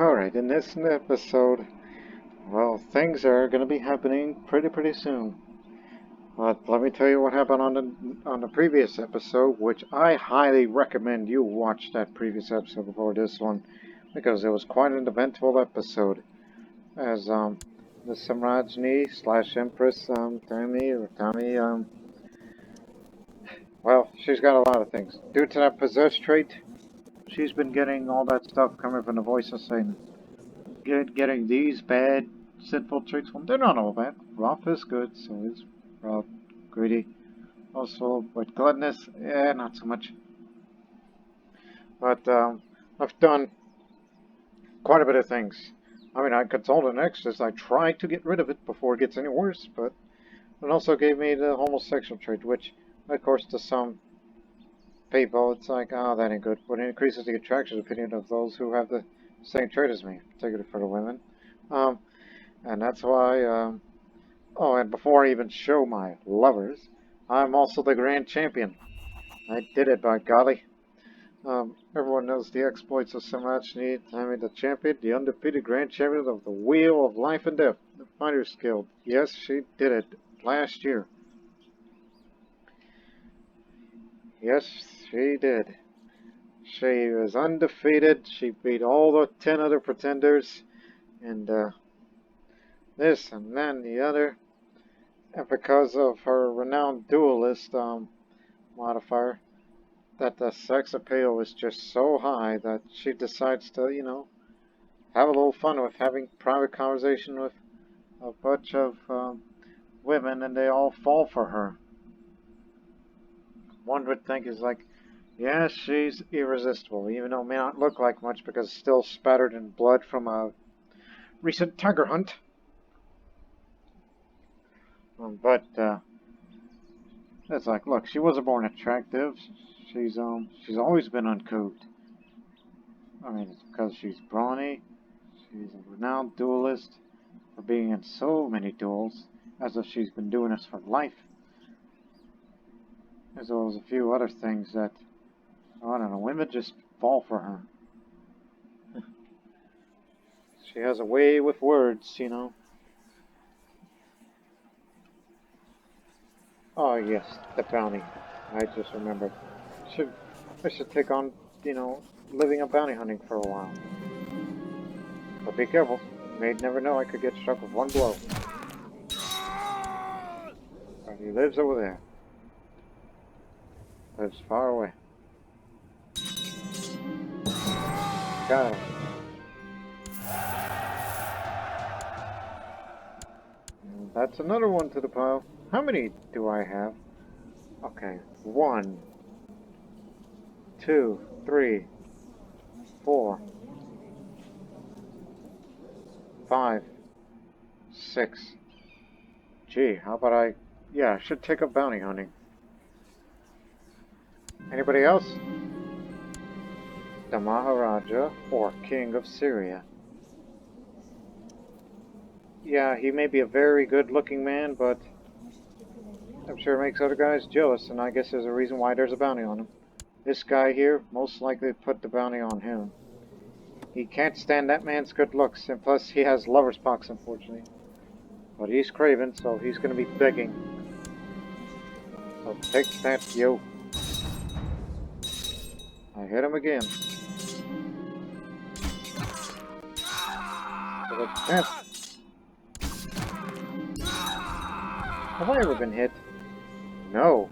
Alright, in this episode, well, things are going to be happening pretty soon. But let me tell you what happened on the previous episode, which I highly recommend you watch that previous episode before this one, because it was quite an eventful episode. As the Samrajni slash Empress Tami, well, she's got a lot of things. Due to that possessed trait, she's been getting all that stuff coming from the voice of Satan. Getting these bad, sinful traits from. They're not all bad. Rough is good, so is rough. Greedy. Also, but gluttonous, not so much. But I've done quite a bit of things. I mean, I consulted an exorcist. I tried to get rid of it before it gets any worse, but it also gave me the homosexual trait, which, of course, to some people, it's like, oh, that ain't good. But it increases the attraction opinion of those who have the same trait as me, particularly for the women. And that's why, oh, and before I even show my lovers, I'm also the grand champion. I did it, by golly. Everyone knows the exploits of Samrajni Tami, the champion, the undefeated grand champion of the Wheel of Life and Death, the Fighters Guild. Yes, she did it last year. Yes, she did. She was undefeated. She beat all the 10 other pretenders. And, this and then the other. And because of her renowned duelist modifier, that the sex appeal is just so high that she decides to, have a little fun with having private conversation with a bunch of women, and they all fall for her. One would think is like, yes, she's irresistible, even though it may not look like much because it's still spattered in blood from a recent tiger hunt. But it's like, look, she wasn't born attractive. She's always been uncouth. I mean, it's because she's brawny. She's a renowned duelist for being in so many duels, as if she's been doing this for life. As well as a few other things that, I don't know, women just fall for her. She has a way with words, Oh yes, the bounty. I just remembered. I should take on, living a bounty hunting for a while. But be careful. You'd never know I could get struck with one blow. But he lives over there. Lives far away. Got him. And that's another one to the pile. How many do I have? Okay. 1, 2, 3, 4, 5, 6. Gee, how about yeah, I should take up bounty hunting. Anybody else? The Maharaja or King of Syria. Yeah, he may be a very good-looking man, but I'm sure it makes other guys jealous, and I guess there's a reason why there's a bounty on him. This guy here most likely put the bounty on him. He can't stand that man's good looks, and plus he has lover's pox, unfortunately. But he's craven, so he's going to be begging. So take that, yo. I hit him again. So that's that. Have I ever been hit? No,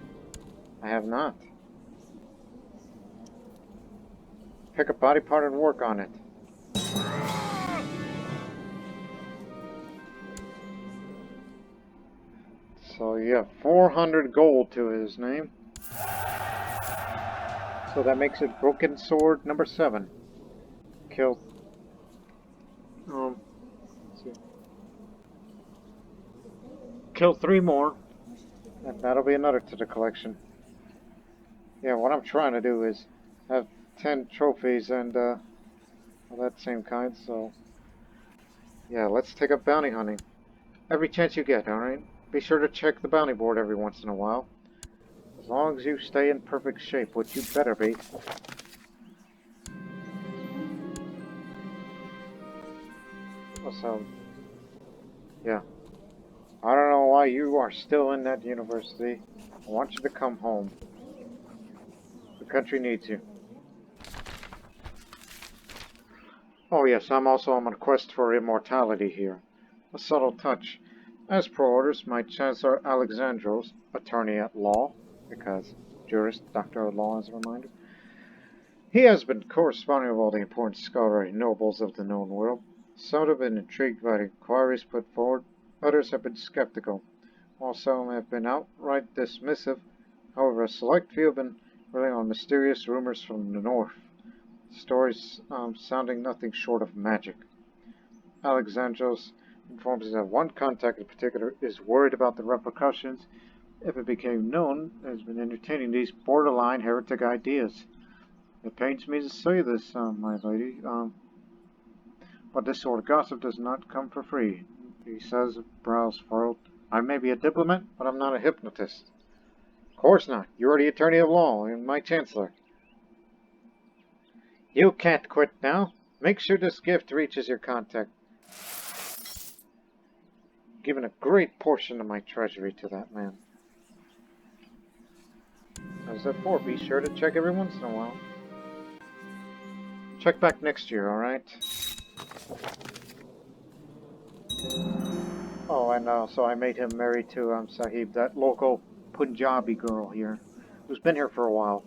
I have not. Pick a body part and work on it. So yeah, 400 gold to his name. So that makes it Broken Sword number 7. Kill. Let's see. Kill 3 more. And that'll be another to the collection. Yeah, what I'm trying to do is have 10 trophies and of that same kind, so yeah, let's take up bounty hunting. Every chance you get, alright? Be sure to check the bounty board every once in a while. As long as you stay in perfect shape, which you better be. So, yeah. I don't know why you are still in that university. I want you to come home. The country needs you. Oh yes, I'm also on a quest for immortality here. A subtle touch. As per orders, my Chancellor Alexandros, attorney at law, because jurist, doctor of law as a reminder, he has been corresponding with all the important scholarly nobles of the known world. Some have been intrigued by the inquiries put forward, others have been skeptical, while some have been outright dismissive. However, a select few have been relying on mysterious rumors from the north, stories sounding nothing short of magic. Alexandros informs us that one contact in particular is worried about the repercussions if it became known has been entertaining these borderline heretic ideas. It pains me to say this, my lady, but this sort of gossip does not come for free. He says, brows furrowed. I may be a diplomat, but I'm not a hypnotist. Of course not. You're the attorney of law and my chancellor. You can't quit now. Make sure this gift reaches your contact. Giving a great portion of my treasury to that man. As for, be sure to check every once in a while. Check back next year, alright? Oh, and so I made him married to Sahib, that local Punjabi girl here, who's been here for a while.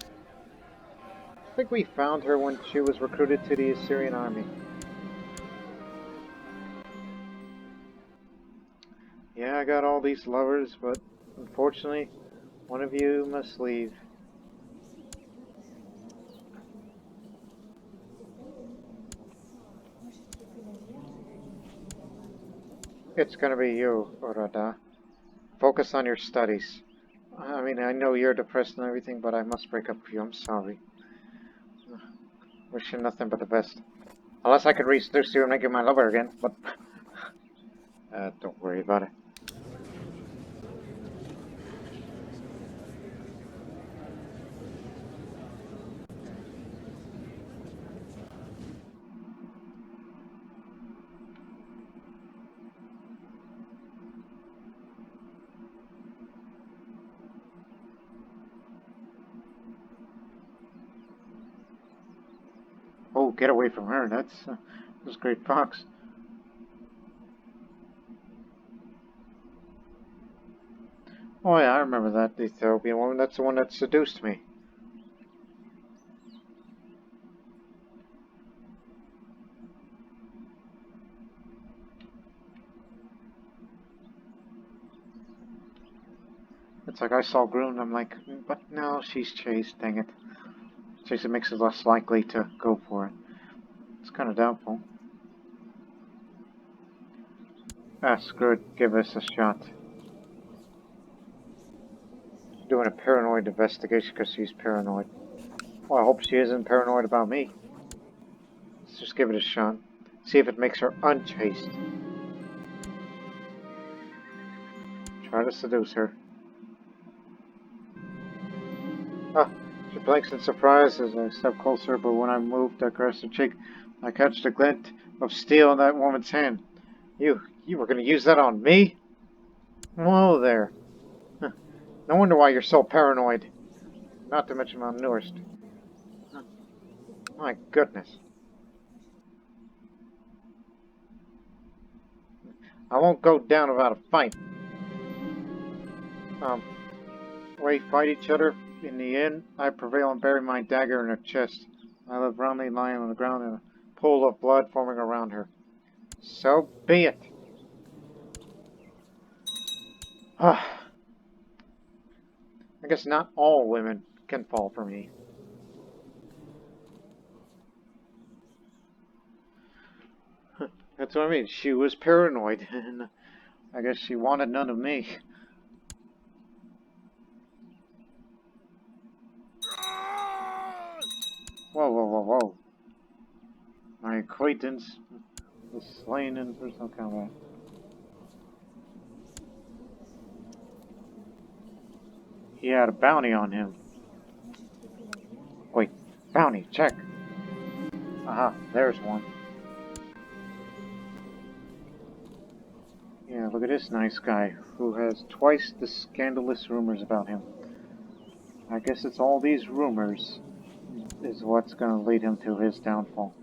I think we found her when she was recruited to the Assyrian army. Yeah, I got all these lovers, but unfortunately, one of you must leave. It's gonna be you, Urada. Focus on your studies. I mean, I know you're depressed and everything, but I must break up with you. I'm sorry. Wish you nothing but the best. Unless I could reseduce you and make you my lover again, but... don't worry about it. Oh, get away from her. That's Great Fox. Oh yeah, I remember that, the Ethiopian woman. That's the one that seduced me. It's like I saw Groon, I'm like, but no, she's chased, dang it. Chase it makes it less likely to go for it. It's kind of doubtful. Ah, screw it, give this a shot. Doing a paranoid investigation because she's paranoid. Well, I hope she isn't paranoid about me. Let's just give it a shot. See if it makes her unchaste. Try to seduce her. Ah, she blinks in surprise as I step closer, but when I move to caress her cheek, I catch the glint of steel in that woman's hand. You were going to use that on me? Whoa there. Huh. No wonder why you're so paranoid. Not to mention malnourished. Huh. My goodness. I won't go down without a fight. We fight each other. In the end, I prevail and bury my dagger in her chest. I live roundly lying on the ground in a pool of blood forming around her. So be it. I guess not all women can fall for me. That's what I mean. She was paranoid, and I guess she wanted none of me. Whoa, whoa, whoa, whoa. My acquaintance was slain in personal combat. He had a bounty on him. Wait, bounty, check. Aha, there's one. look at this nice guy who has twice the scandalous rumors about him. I guess it's all these rumors is what's going to lead him to his downfall.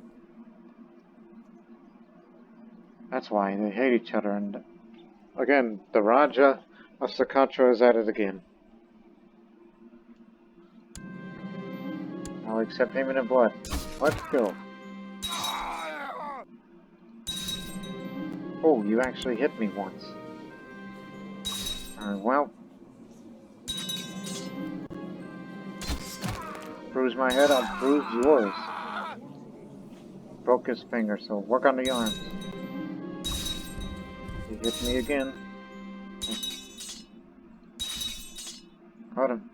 That's why they hate each other. And again, the Raja of CK2 is at it again. I'll accept payment in blood. Let's go. Oh, you actually hit me once. Well. Bruise my head, I'll bruise yours. Broke his finger, so work on the arms. He hit me again. Caught him.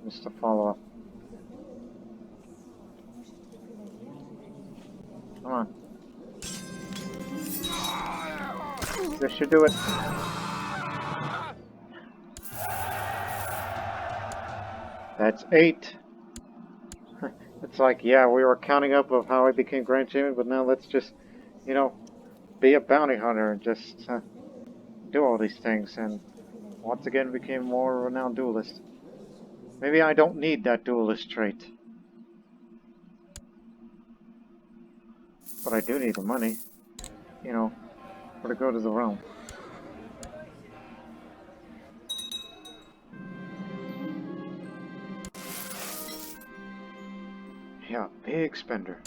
Missed the follow-up. Come on. This should do it. That's 8. It's like, yeah, we were counting up of how I became Grand Champion, but now let's just, you know, be a bounty hunter and just do all these things. And once again became more renowned duelist. Maybe I don't need that duelist trait. But I do need the money, you know, for to go to the realm. Yeah, big spender.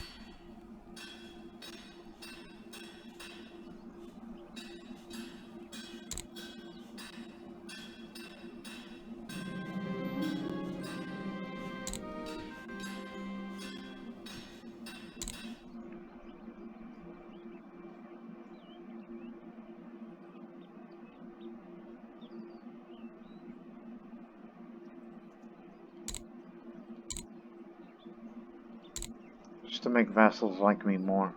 Just to make vassals like me more.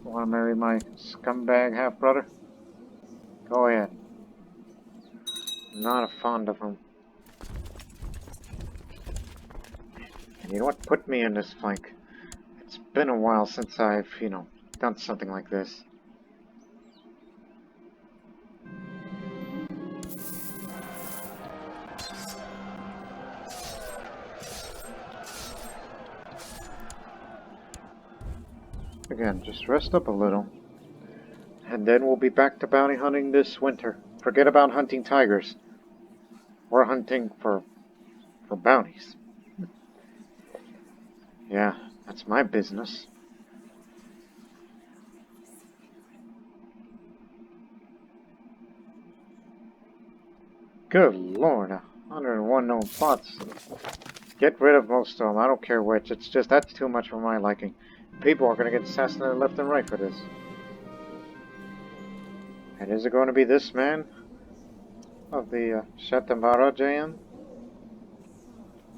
Want to marry my scumbag half-brother? Go ahead. Not fond of him. And you know what? Put me in this flank. It's been a while since I've, you know, done something like this. Again, just rest up a little. And then we'll be back to bounty hunting this winter. Forget about hunting tigers. We're hunting for bounties. Yeah, that's my business. Good lord, 101 known plots. Get rid of most of them, I don't care which. It's just, that's too much for my liking. People are going to get assassinated left and right for this. And is it going to be this man? Of the Shatamarajan?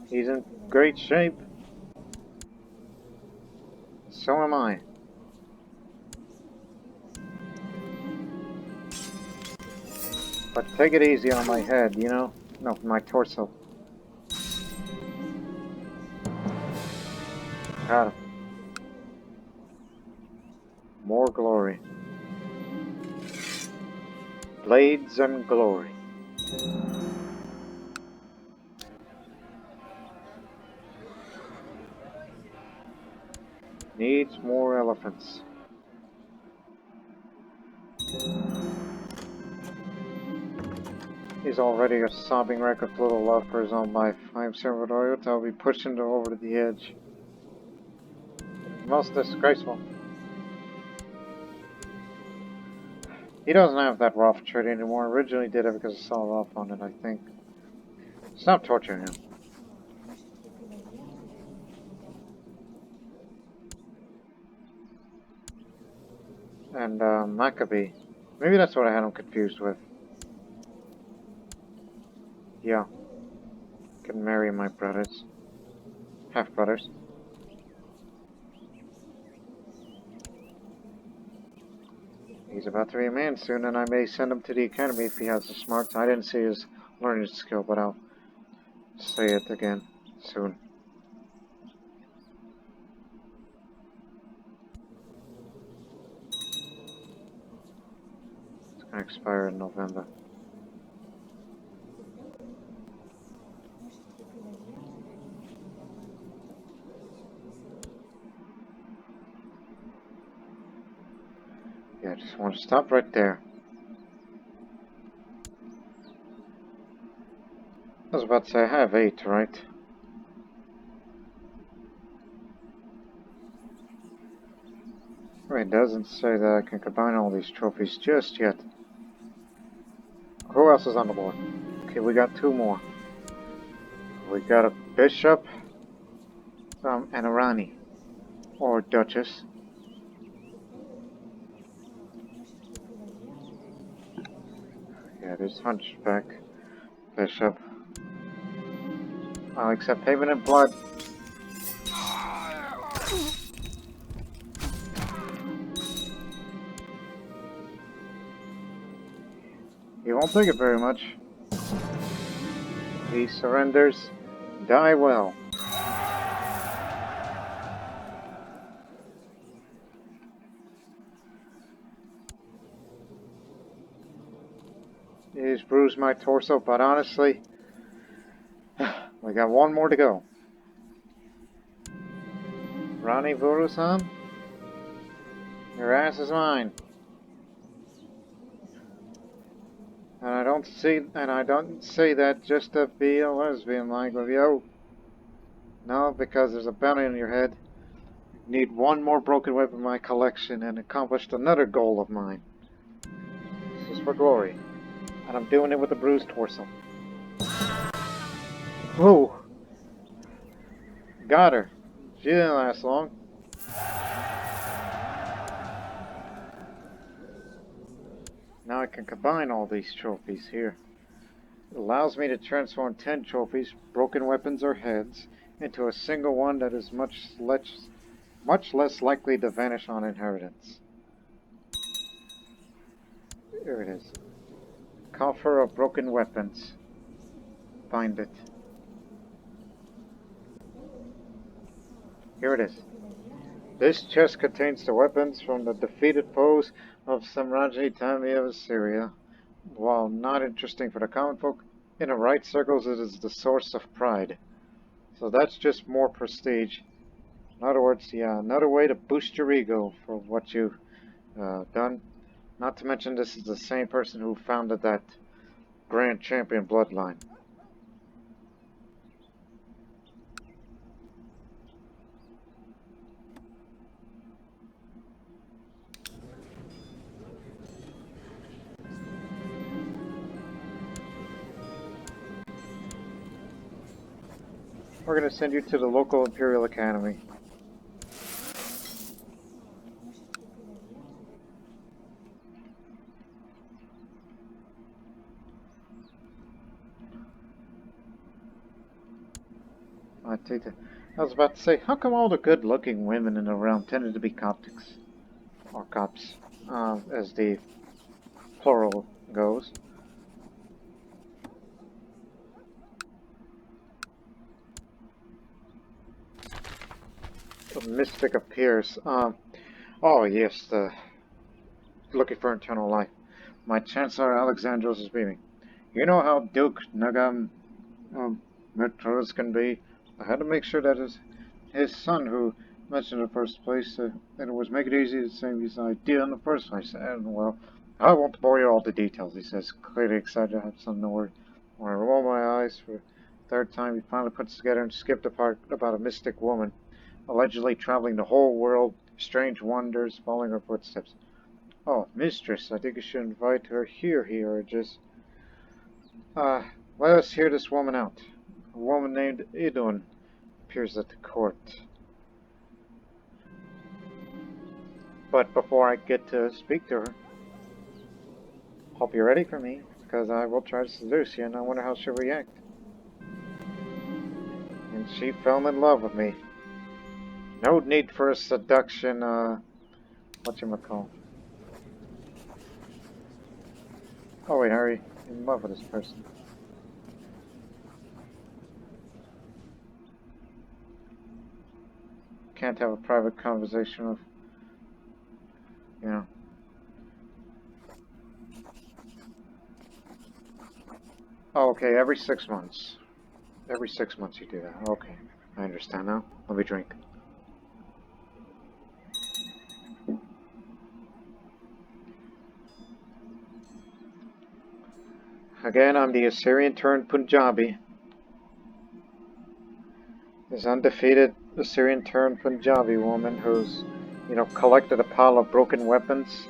He's in great shape. So am I. But take it easy on my head, you know? No, my torso. Got him. More glory. Blades and glory. Needs more elephants. He's already a sobbing wreck of little love for his own life. I am Samrajni Tami. I'll be pushing him over to the edge. Most disgraceful. He doesn't have that rough trait anymore. Originally did it because I saw rough on it, I think. Stop torturing him. And Maccabee. Maybe that's what I had him confused with. Yeah. can marry my brothers. Half-brothers. He's about to be a man soon, and I may send him to the academy if he has the smarts. I didn't see his learning skill, but I'll say it again soon. It's going to expire in November. Yeah, I just want to stop right there. I was about to say, I have 8, right? It doesn't say that I can combine all these trophies just yet. Who else is on the board? Okay, we got 2 more. We got a bishop and a Rani. Or duchess. Yeah, there's hunchback. Bishop. I'll accept payment in blood. He won't take it very much. He surrenders. Die well. He's bruised my torso, but honestly, we got 1 more to go. Rani Vurusan, your ass is mine. And I don't say that just to be a lesbian like with you. No, because there's a bounty on your head. Need 1 more broken weapon in my collection and accomplished another goal of mine. This is for glory. And I'm doing it with a bruised torso. Whoa! Got her. She didn't last long. Now I can combine all these trophies here. It allows me to transform 10 trophies, broken weapons or heads, into a single one that is much less likely to vanish on inheritance. Here it is. Coffer of broken weapons. Find it. Here it is. This chest contains the weapons from the defeated foes of Samrajni Tami of Assyria. While not interesting for the common folk, in the right circles it is the source of pride. So that's just more prestige. In other words, yeah, another way to boost your ego for what you've done. Not to mention this is the same person who founded that Grand Champion bloodline. We're going to send you to the local Imperial Academy. I was about to say, how come all the good-looking women in the realm tended to be Coptics? Or Cops, as the plural goes. The mystic appears. Oh yes, looking for eternal life. My Chancellor Alexandros is beaming. You know how Duke Nagam Metros can be? I had to make sure that his son, who mentioned in the first place, that it was make it easy to say his idea in the first place. And, well, I won't bore you all the details, he says, clearly excited to have some word. When I roll my eyes for the 3rd time, he finally puts together and skipped the part about a mystic woman, allegedly traveling the whole world, strange wonders, following her footsteps. Oh, mistress, I think you should invite her here, he urges. Let us hear this woman out. A woman named Idun appears at the court. But before I get to speak to her, hope you're ready for me, because I will try to seduce you, and I wonder how she'll react. and she fell in love with me. No need for a seduction, whatchamacall. Oh wait, are you in love with this person? Can't have a private conversation with, you know. Oh, okay, every 6 months. Every 6 months you do that. Okay, I understand now. Let me drink. Again, I'm the Assyrian turned Punjabi. This undefeated Assyrian turned Punjabi woman who's, collected a pile of broken weapons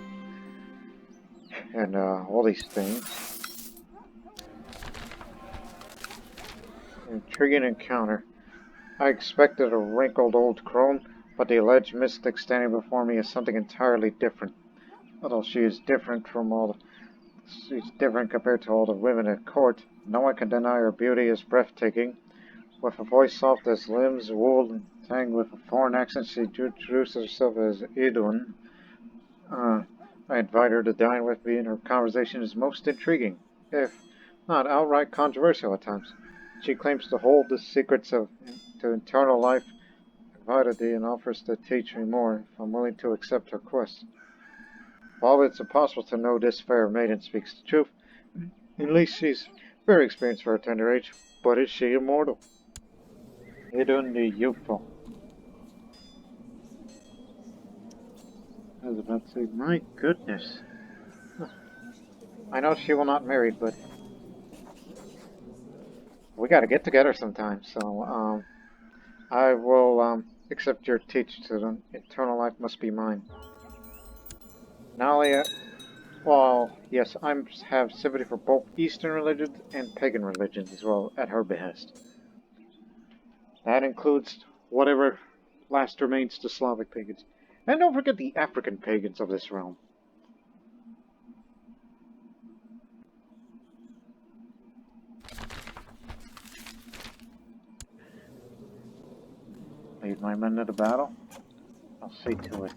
and all these things. Intriguing encounter. I expected a wrinkled old crone, but the alleged mystic standing before me is something entirely different. Although she is different she's different compared to all the women at court. No one can deny her beauty is breathtaking. With a voice soft as limbs, wool, and tang with a foreign accent, she introduces herself as Idun. I invite her to dine with me, and her conversation is most intriguing, if not outright controversial at times. She claims to hold the secrets to eternal life, Immortality, and offers to teach me more if I'm willing to accept her quest. While it's impossible to know this fair maiden speaks the truth, at least she's very experienced for her tender age. But is she immortal? Idun the youthful. I was about to say, my goodness. I know she will not marry, but we gotta get together sometime, so, I will, accept your teach to them. Eternal life must be mine. Not only, well, yes, I have sympathy for both Eastern religions and pagan religions as well, at her behest. That includes whatever last remains to Slavic pagans. And don't forget the African pagans of this realm. Lead my men to the battle? I'll see to it.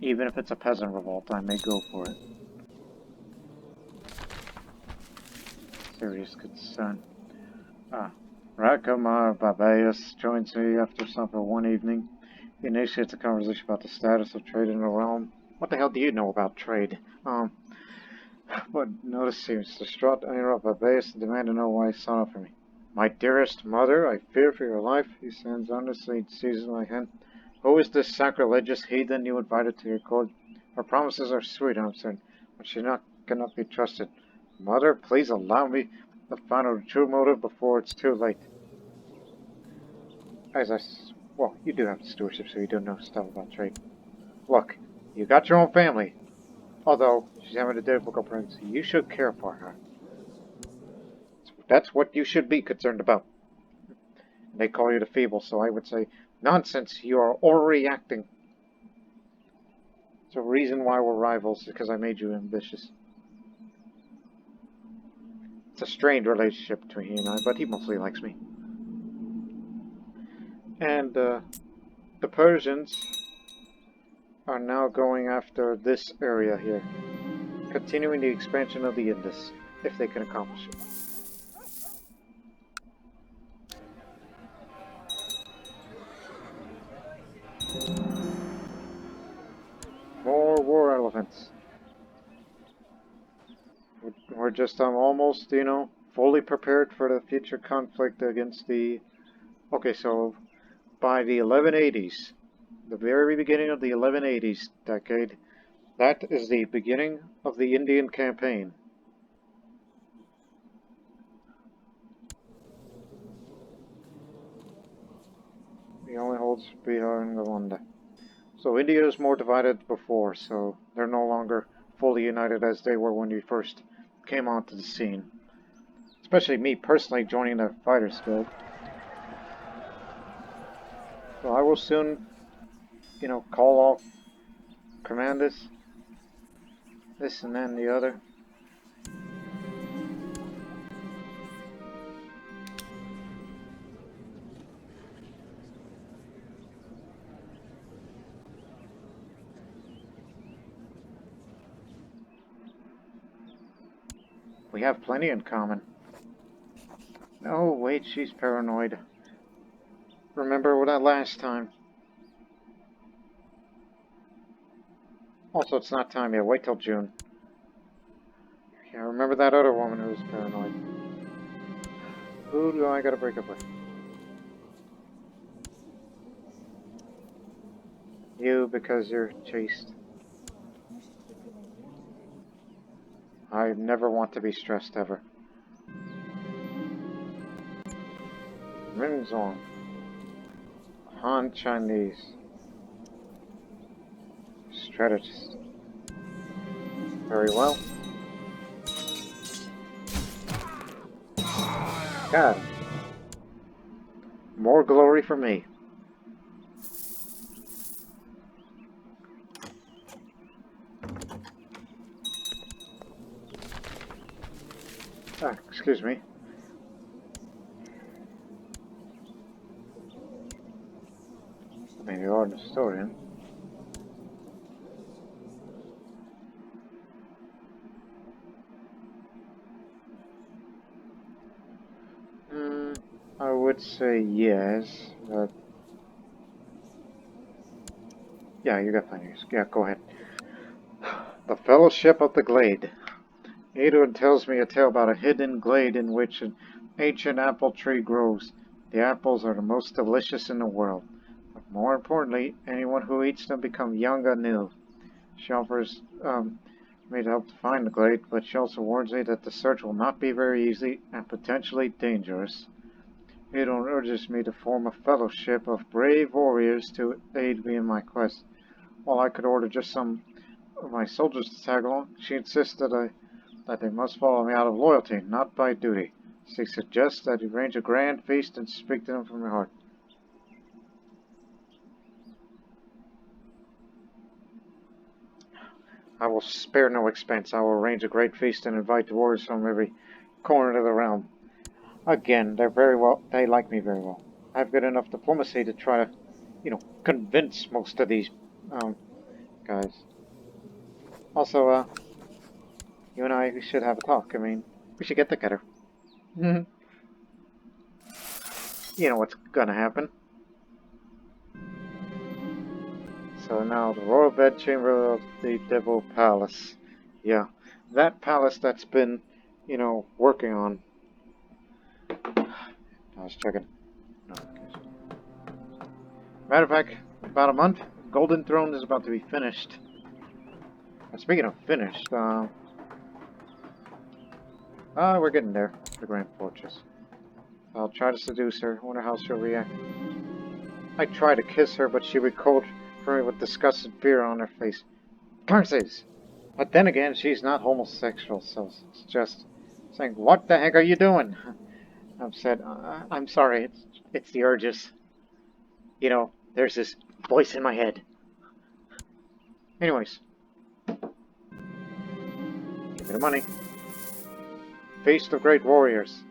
Even if it's a peasant revolt, I may go for it. Serious concern. Rakamar Babayas joins me after supper one evening. He initiates a conversation about the status of trade in the realm. What the hell do you know about trade? But notice seems distraught. I interrupt Babayas and demand to know why he sought out for me. My dearest mother, I fear for your life. He stands earnestly and seizes my hand. Who is this sacrilegious heathen you invited to your court? Her promises are sweet, I'm certain, but she cannot be trusted. Mother, please allow me to find out the true motive before it's too late. Well, you do have stewardship, so you do know stuff about trade. Look, you got your own family. Although she's having a difficult pregnancy, you should care for her. That's what you should be concerned about. They call you the feeble, so I would say, nonsense, you are overreacting. It's a reason why we're rivals, because I made you ambitious. It's a strained relationship between he and I, but he mostly likes me. And, the Persians are now going after this area here, continuing the expansion of the Indus, if they can accomplish it. More war elephants. We're just almost, fully prepared for the future conflict against the... Okay, so by the 1180s, the very beginning of the 1180s decade, that is the beginning of the Indian campaign. He only holds Bihar and Nalanda. So India is more divided before, so they're no longer fully united as they were when we first came onto the scene. Especially me personally joining the Fighters Guild. So I will soon, call off Commandus, this and then the other. We have plenty in common. Oh, wait, she's paranoid. Remember that last time. Also, it's not time yet. Wait till June. Yeah, remember that other woman who was paranoid. Who do I gotta break up with? You, because you're chaste. I never want to be stressed ever. Rinzong. Han Chinese. Strategist. Very well. God. More glory for me. Ah, excuse me. I mean, you are an historian. I would say yes, but... Yeah, you got plenty. Yeah, go ahead. The Fellowship of the Glade. Adrian tells me a tale about a hidden glade in which an ancient apple tree grows. The apples are the most delicious in the world. But more importantly, anyone who eats them becomes young anew. She offers me to help to find the glade, but she also warns me that the search will not be very easy and potentially dangerous. Adrian urges me to form a fellowship of brave warriors to aid me in my quest. While I could order just some of my soldiers to tag along, she insists that they must follow me out of loyalty, not by duty. She suggests that you arrange a grand feast and speak to them from your heart. I will spare no expense. I will arrange a great feast and invite the warriors from every corner of the realm. Again, they like me very well. I have good enough diplomacy to try to, convince most of these, guys. Also, you and I should have a talk. I mean, we should get together. You know what's gonna happen. So now the royal bedchamber of the Devil Palace. Yeah, that palace that's been, working on. I was checking. No, okay. Matter of fact, about a month, Golden Throne is about to be finished. And speaking of finished, we're getting there. The Grand Fortress. I'll try to seduce her. I wonder how she'll react. I try to kiss her, but she recoiled from me with disgust and fear on her face. Curses! But then again, she's not homosexual, so it's just saying, "What the heck are you doing?" I've said, "I'm sorry. It's the urges. There's this voice in my head." Anyways, give me the money. Feast of Great Warriors.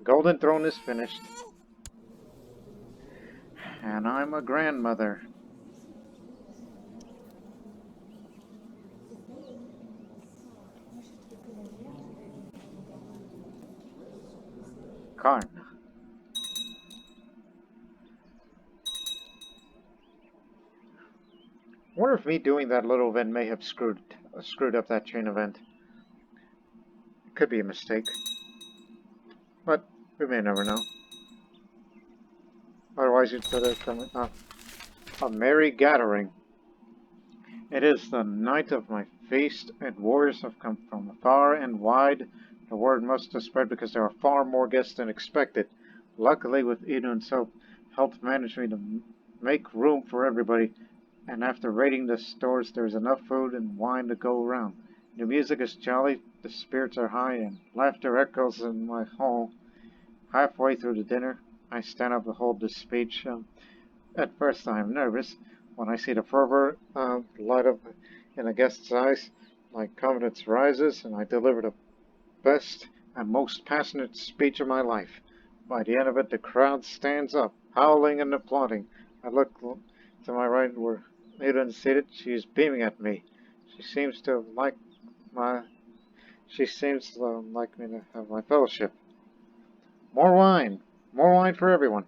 Golden Throne is finished. And I'm a grandmother. Karn. I wonder if me doing that little event may have screwed up that chain event. It could be a mistake. But we may never know. Otherwise you'd better come a merry gathering. It is the night of my feast, and warriors have come from far and wide. The word must have spread because there are far more guests than expected. Luckily, with Idun's helped manage me to make room for everybody, and after raiding the stores, there's enough food and wine to go around. The music is jolly, the spirits are high, and laughter echoes in my hall. Halfway through the dinner, I stand up to hold this speech. At first, I am nervous. When I see the fervor light up in the guest's eyes, my confidence rises, and I deliver the best and most passionate speech of my life. By the end of it, the crowd stands up, howling and applauding. I look to my right where Aiden is seated. She is beaming at me. She seems to like my She seems like me to have my fellowship. More wine! More wine for everyone.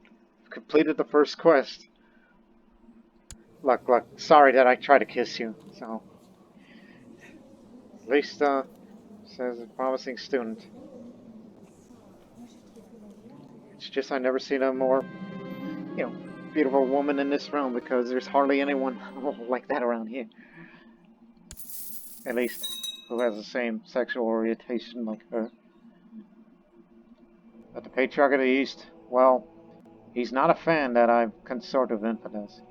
Completed the first quest. Look, sorry that I tried to kiss you. So, at least, says a promising student. It's just I never seen a more, beautiful woman in this realm because there's hardly anyone like that around here. At least, who has the same sexual orientation like her. But the Patriarch of the East, well, he's not a fan that I've consorted with infidels.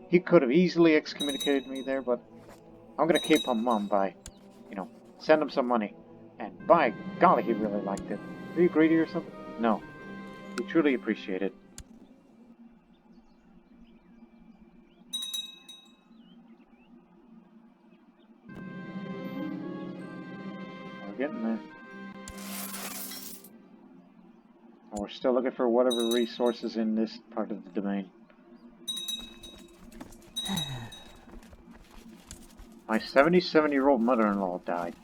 He could have easily excommunicated me there, but I'm gonna keep him mum by, send him some money. And by golly, he really liked it. Are you greedy or something? No. He truly appreciated it. We're getting there. And we're still looking for whatever resources in this part of the domain. My 77-year-old mother-in-law died.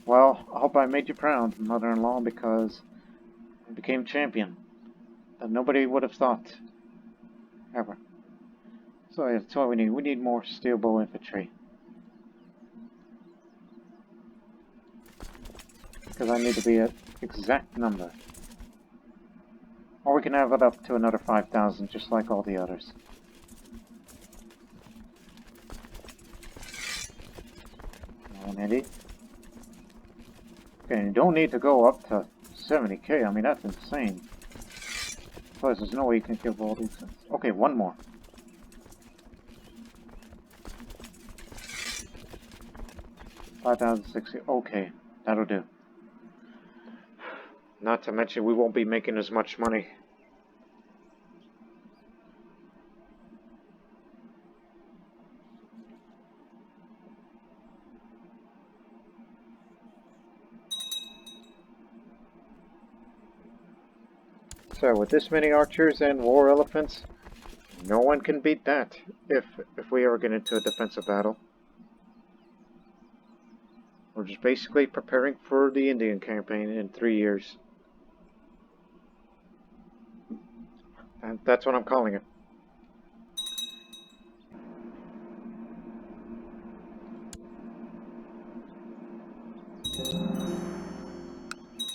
Well, I hope I made you proud, mother-in-law, because I became champion. That nobody would have thought. Ever. So yeah, that's what we need. We need more steel bow infantry. Because I need to be at exact number. Or we can have it up to another 5,000, just like all the others. $180. Okay, you don't need to go up to 70k. I mean, that's insane. Plus, there's no way you can give all these things. Okay, one more. $5,060. Okay, that'll do. Not to mention, we won't be making as much money. So, with this many archers and war elephants, no one can beat that if we ever get into a defensive battle. We're just basically preparing for the Indian campaign in 3 years. And that's what I'm calling it.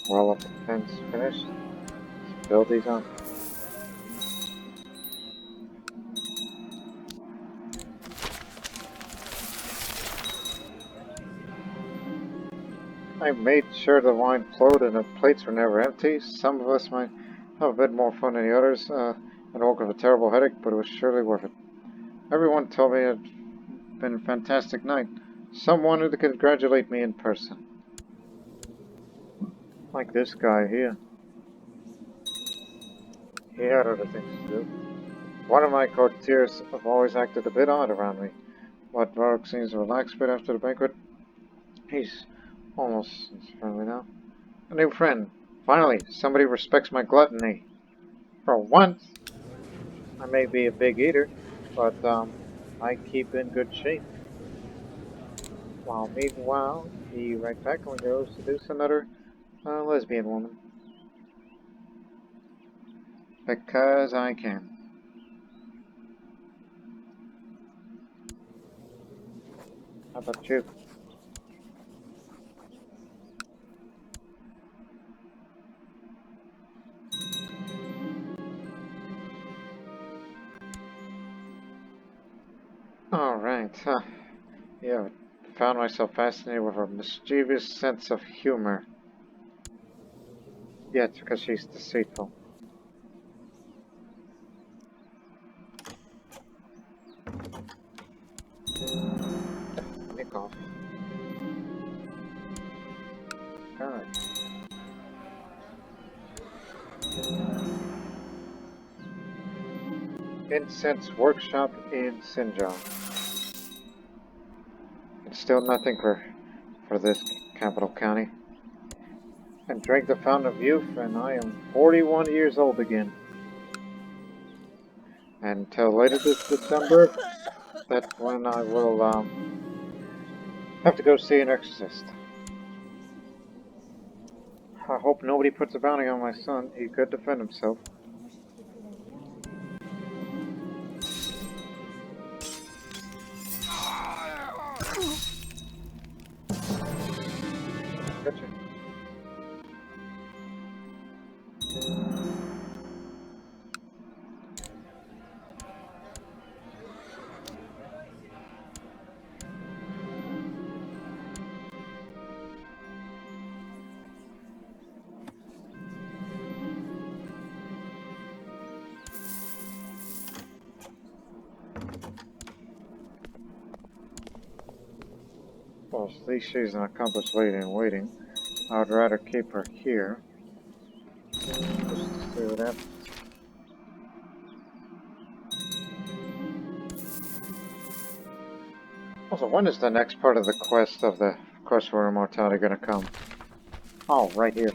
Well, up the fence finished. Let's build these on. I made sure the wine flowed and the plates were never empty. Some of us might have a bit more fun than the others, and woke up a terrible headache, but it was surely worth it. Everyone told me it had been a fantastic night. Some wanted to congratulate me in person. Like this guy here. He had other things to do. One of my courtiers have always acted a bit odd around me, but Varrock seems to relax a bit after the banquet. He's almost as friendly now. A new friend. Finally, somebody respects my gluttony. For once, I may be a big eater, but I keep in good shape. While meanwhile, he right back and goes to seduce another lesbian woman. Because I can. How about you? Alright, yeah, I found myself fascinated with her mischievous sense of humor. Yeah, it's because she's deceitful. Nick off. Alright. Incense workshop in Sinjar. It's still nothing for this capital county. And drank the fountain of youth, and I am 41 years old again. And until later this December, that's when I will have to go see an exorcist. I hope nobody puts a bounty on my son. He could defend himself. Gotcha. Well, at least she's an accomplished lady in waiting. I would rather keep her here. Just to see what happens. Also, when is the next part of the quest of the Quest for Immortality gonna come? Oh, right here.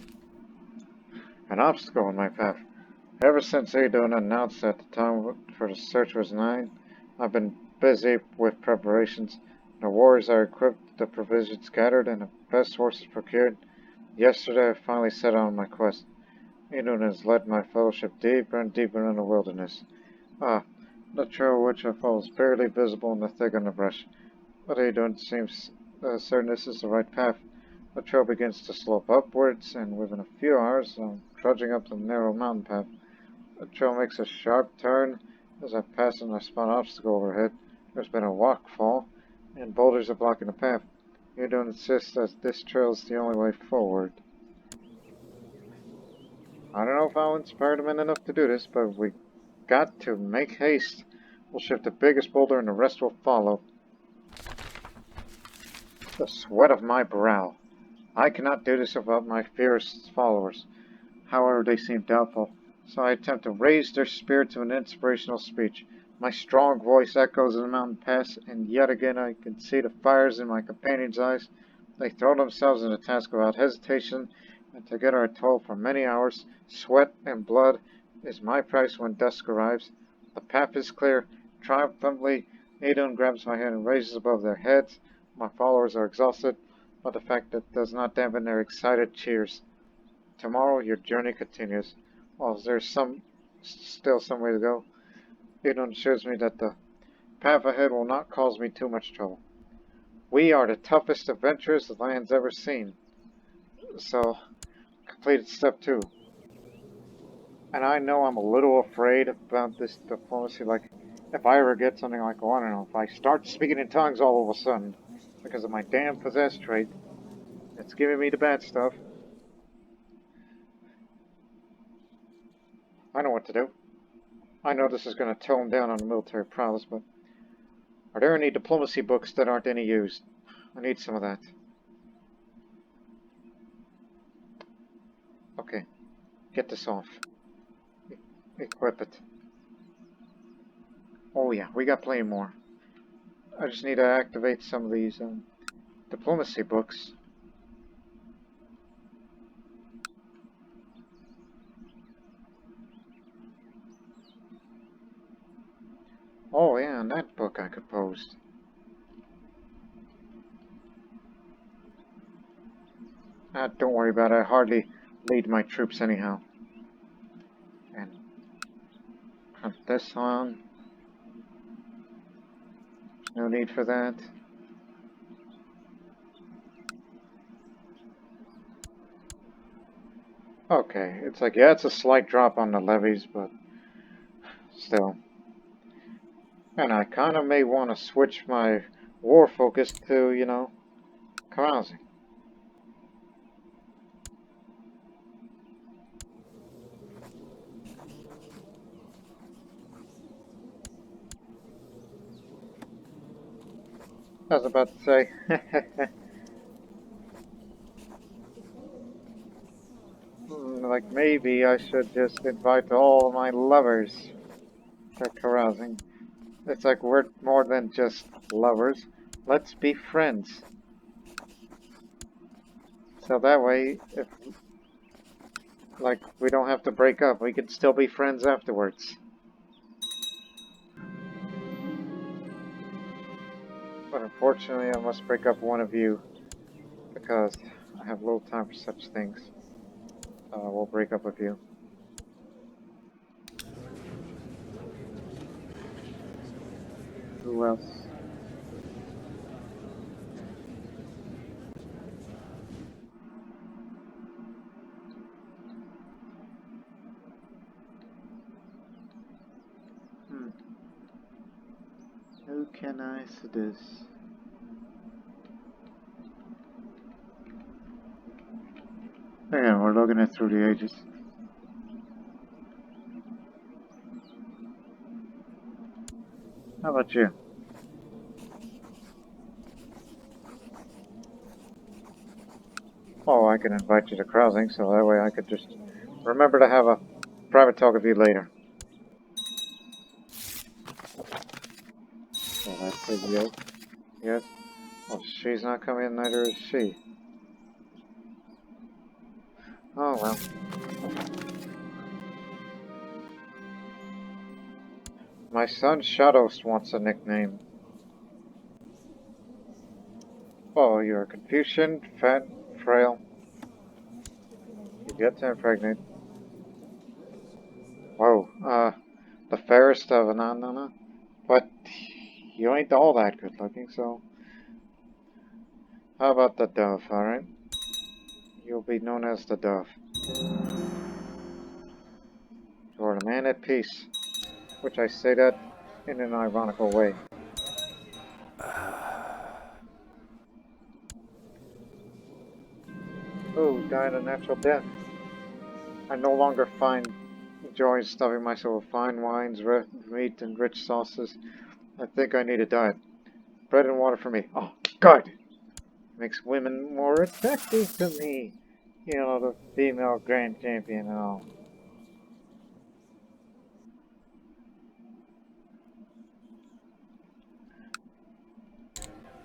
An obstacle in my path. Ever since Adon announced that the time for the search was nigh, I've been busy with preparations. The warriors are equipped, the provisions gathered, and the best horses procured. Yesterday I finally set out on my quest. Adon has led my fellowship deeper and deeper in the wilderness. Ah, the trail which I follow is barely visible in the thick underbrush. But Adon seems certain this is the right path. The trail begins to slope upwards, and within a few hours I'm trudging up the narrow mountain path. The trail makes a sharp turn. As I pass and I spot an obstacle overhead. There's been a rock fall, and boulders are blocking the path. You don't insist that this trail is the only way forward. I don't know if I'll inspire the men enough to do this, but we got to make haste. We'll shift the biggest boulder and the rest will follow. The sweat of my brow. I cannot do this without my fierce followers. However, they seem doubtful, so I attempt to raise their spirit to an inspirational speech. My strong voice echoes in the mountain pass, and yet again I can see the fires in my companions' eyes. They throw themselves into the task without hesitation, and together I toil for many hours. Sweat and blood is my price when dusk arrives. The path is clear. Triumphantly, Adon grabs my hand and raises above their heads. My followers are exhausted, but the fact that does not dampen their excited cheers. Tomorrow your journey continues. While there's still some way to go, Adon assures me that the path ahead will not cause me too much trouble. We are the toughest adventurers the land's ever seen. So, completed step 2. And I know I'm a little afraid about this diplomacy, like, if I ever get something like, oh, I don't know, if I start speaking in tongues all of a sudden, because of my damn possess trait, it's giving me the bad stuff. I know what to do. I know this is going to tone down on the military prowess, but are there any diplomacy books that aren't any used? I need some of that. Okay, get this off. Equip it. Oh yeah, we got plenty more. I just need to activate some of these diplomacy books. Oh yeah, and that book I could post. Don't worry about it, I hardly lead my troops anyhow. And put this on. No need for that. Okay, it's like, yeah, it's a slight drop on the levies, but still. And I kind of may want to switch my war focus to, you know, carousing. I was about to say. Like, maybe I should just invite all my lovers to carousing. It's like we're more than just lovers. Let's be friends. So that way, if, like, we don't have to break up. We can still be friends afterwards. But unfortunately, I must break up one of you because I have little time for such things. We'll break up with you. Who else? Who can I seduce? Again, we're looking it through the ages. How about you? Oh, I can invite you to Carousing, so that way I could just remember to have a private talk with you later. So that's a yes. Yes. Well, she's not coming in, neither is she. Oh well. My son Shadows wants a nickname. Oh, you're Confucian, fat, frail. You get to impregnate. Whoa, the fairest of Ananana. But you ain't all that good looking, so how about the dove, alright? You'll be known as the dove. You're the man at peace. Which I say that in an ironical way. Oh, died a natural death. I no longer find joy stuffing myself with fine wines, red meat, and rich sauces. I think I need a diet. Bread and water for me. Oh, God! Makes women more attractive to me. You know, the female grand champion and all.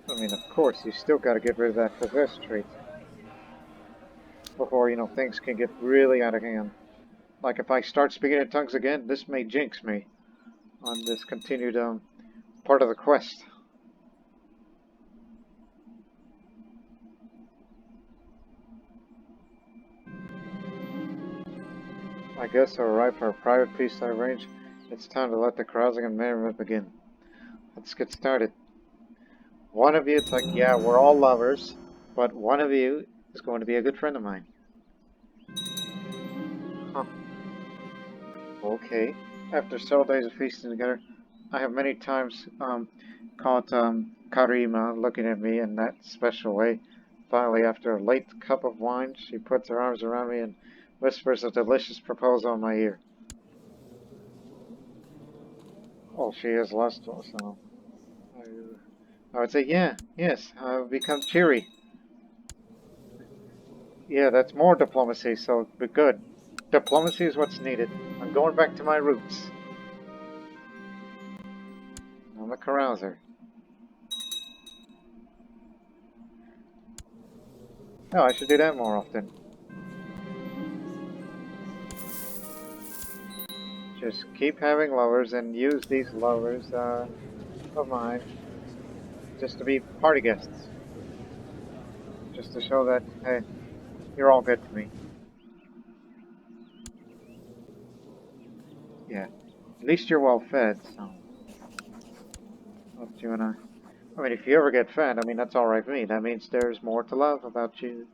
I mean, of course, you still gotta get rid of that possessed trait. Before, you know, things can get really out of hand. Like if I start speaking in tongues again, this may jinx me on this continued, part of the quest. I guess I'll arrive for a private peacetime range. It's time to let the carousing and merriment begin. Let's get started. One of you, it's like, yeah, we're all lovers, but one of you is going to be a good friend of mine. Huh. Okay. After several days of feasting together, I have many times caught Karima looking at me in that special way. Finally, after a late cup of wine, she puts her arms around me and whispers a delicious proposal in my ear. Oh, she is lustful, so I would say, yeah, yes, I've become cheery. Yeah, that's more diplomacy, so but good. Diplomacy is what's needed. I'm going back to my roots. I'm a carouser. No, I should do that more often. Just keep having lovers and use these lovers of mine just to be party guests. Just to show that, hey, you're all good to me. Yeah. At least you're well fed, so. Up to you and I mean, if you ever get fed, I mean, that's alright with me. That means there's more to love about you.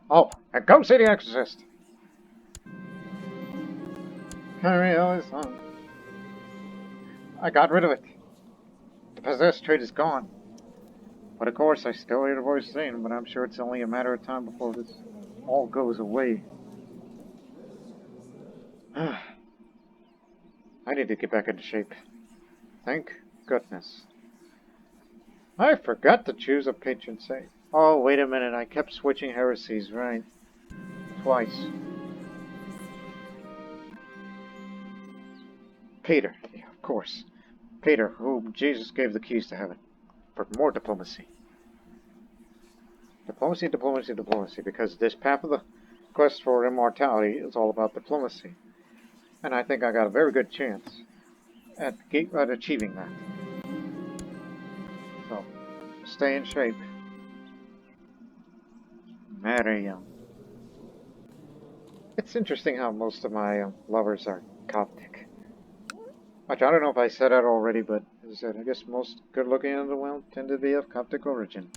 Oh, and come see the Exorcist! Carry on. I got rid of it. The possessed trait is gone. But of course, I still hear the voice saying, but I'm sure it's only a matter of time before this all goes away. I need to get back into shape. Thank goodness. I forgot to choose a patron saint. Oh, wait a minute, I kept switching heresies, right? Twice. Peter, yeah, of course. Peter, whom Jesus gave the keys to heaven. For more diplomacy. Diplomacy, diplomacy, diplomacy, because this path of the quest for immortality is all about diplomacy. And I think I got a very good chance at achieving that. So, stay in shape. Marry young. It's interesting how most of my lovers are Coptic. Which I don't know if I said that already, but as I said, I guess most good-looking in the world tend to be of Coptic origin.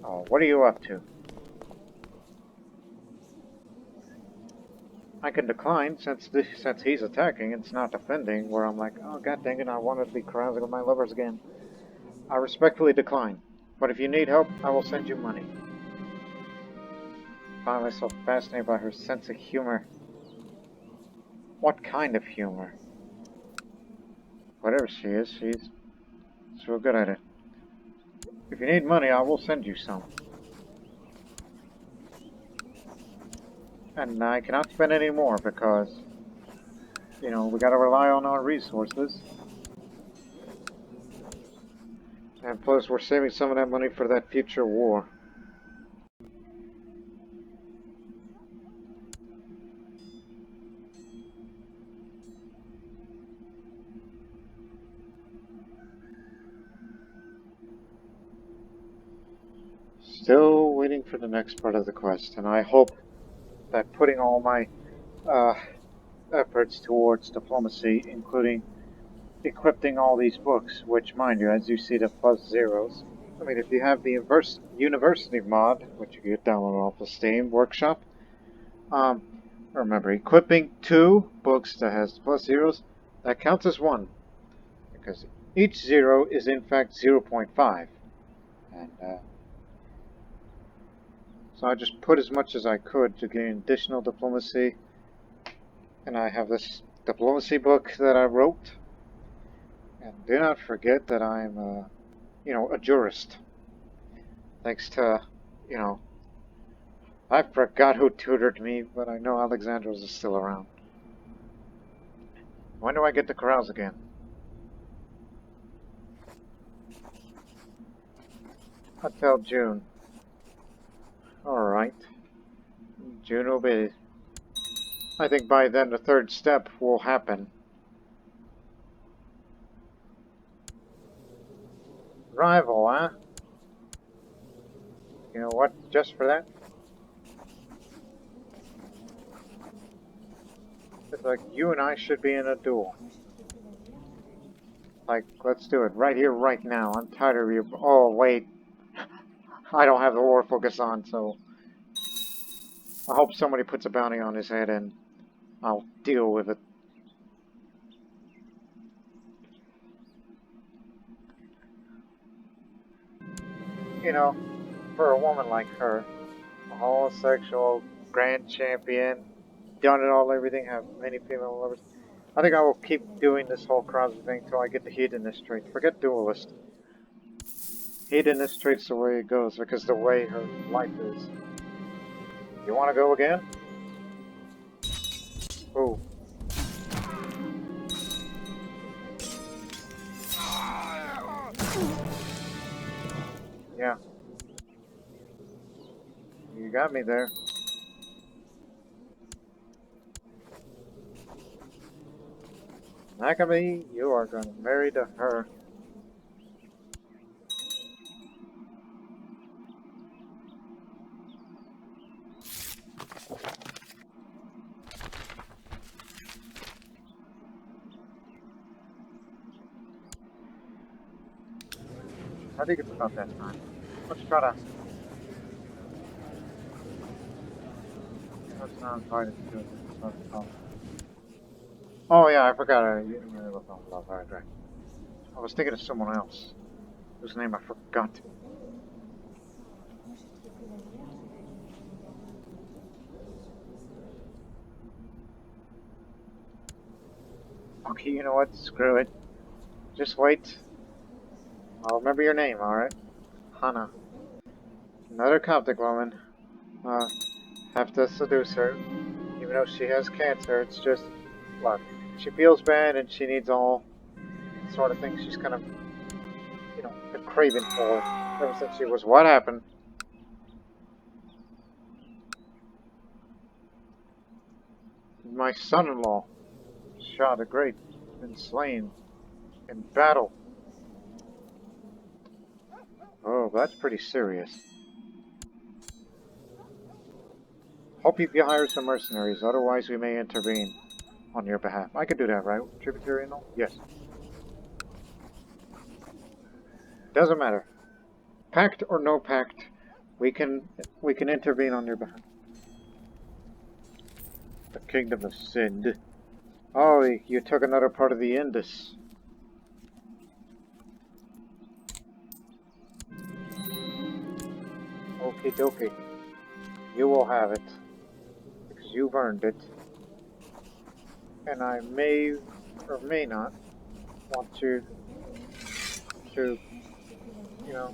Oh, what are you up to? I can decline since he's attacking, it's not defending, where I'm like, oh god dang it, I wanted to be carousing with my lovers again. I respectfully decline. But if you need help, I will send you money. I find myself fascinated by her sense of humor. What kind of humor? Whatever she is, she's real good at it. If you need money, I will send you some. And I cannot spend any more because, you know, we gotta rely on our resources. And plus, we're saving some of that money for that future war. Still waiting for the next part of the quest, and I hope that putting all my uh, efforts towards diplomacy, including equipping all these books, which, mind you, as you see the plus zeros, I mean, if you have the university mod, which you can download off the Steam Workshop, um, remember, equipping 2 books that has plus zeros, that counts as 1, because each 0 is in fact 0.5. And so I just put as much as I could to gain additional diplomacy. And I have this diplomacy book that I wrote. And do not forget that I'm, you know, a jurist. Thanks to, you know, I forgot who tutored me, but I know Alexandros is still around. When do I get to carouse again? Until June. Alright. June will be... I think by then the 3rd step will happen. Rival, huh? You know what? Just for that? It's like, you and I should be in a duel. Like, let's do it. Right here, right now. I'm tired of you. Oh, wait. I don't have the war focus on, so... I hope somebody puts a bounty on his head and I'll deal with it. You know, for a woman like her, a homosexual, grand champion, done it all, everything, have many female lovers. I think I will keep doing this whole Crosby thing till I get the hedonist trait. Forget duelist. Hedonist trait's the way it goes, because the way her life is. You want to go again? Ooh. Yeah. You got me there. Nakami, you are going to marry to her. I think it's about that time. Let's try to... Let's not invited to do it. Oh yeah, I forgot. I didn't really look on Love Hydra. I was thinking of someone else, whose name I forgot. Okay, you know what? Screw it. Just wait. I'll remember your name, alright? Hana. Another Coptic woman. Have to seduce her. Even though she has cancer, it's just... Look, she feels bad and she needs all sort of things she's kind of, you know, been craving for ever since she was... What happened? My son-in-law. Shot a great and slain in battle. Oh, that's pretty serious. Hope you can hire some mercenaries, otherwise we may intervene on your behalf. I could do that, right? Tributary and all? Yes. Doesn't matter. Pact or no pact, we can intervene on your behalf. The Kingdom of Sind. Oh, you took another part of the Indus. Okie dokie. You will have it. Because you've earned it. And I may or may not want you to, you know,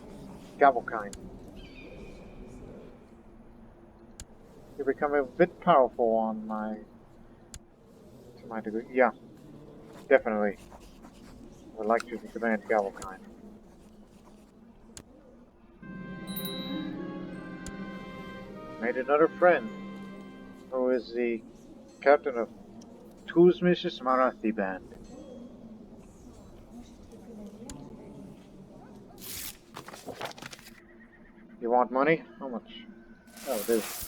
Gavelkind. You become a bit powerful on to my degree. Yeah, definitely. I would like you to command Gavelkind. Made another friend, who is the captain of Tuzmish's Marathi band. You want money? How much? Oh, it is.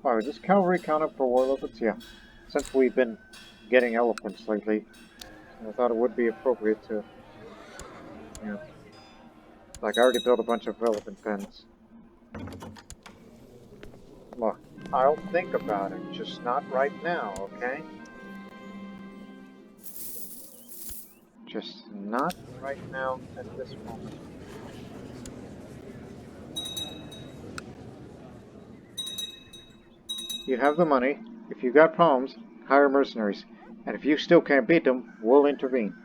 Oh, does cavalry count up for war elephants? Yeah. Since we've been getting elephants lately, I thought it would be appropriate to, you know, like I already built a bunch of elephant pens. Look, I'll think about it, just not right now, okay? Just not right now at this moment. You have the money. If you got problems, hire mercenaries. And if you still can't beat them, we'll intervene.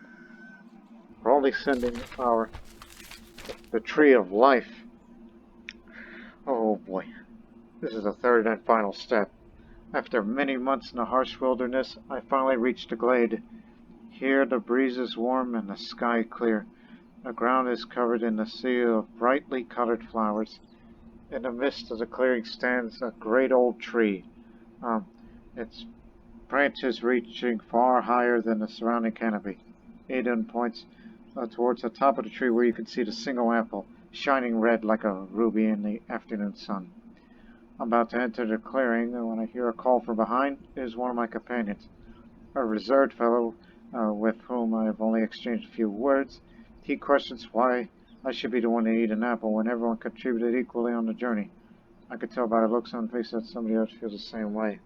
We're only sending the tree of life. Oh boy. This is the third and final step. After many months in the harsh wilderness, I finally reached a glade. Here the breeze is warm and the sky clear. The ground is covered in a sea of brightly colored flowers. In the midst of the clearing stands a great old tree. Its branches reaching far higher than the surrounding canopy. Aiden points towards the top of the tree where you can see the single apple, shining red like a ruby in the afternoon sun. I'm about to enter the clearing when I hear a call from behind. It is one of my companions, a reserved fellow with whom I have only exchanged a few words. He questions why I should be the one to eat an apple when everyone contributed equally on the journey. I could tell by the looks on the face that somebody else feels the same way.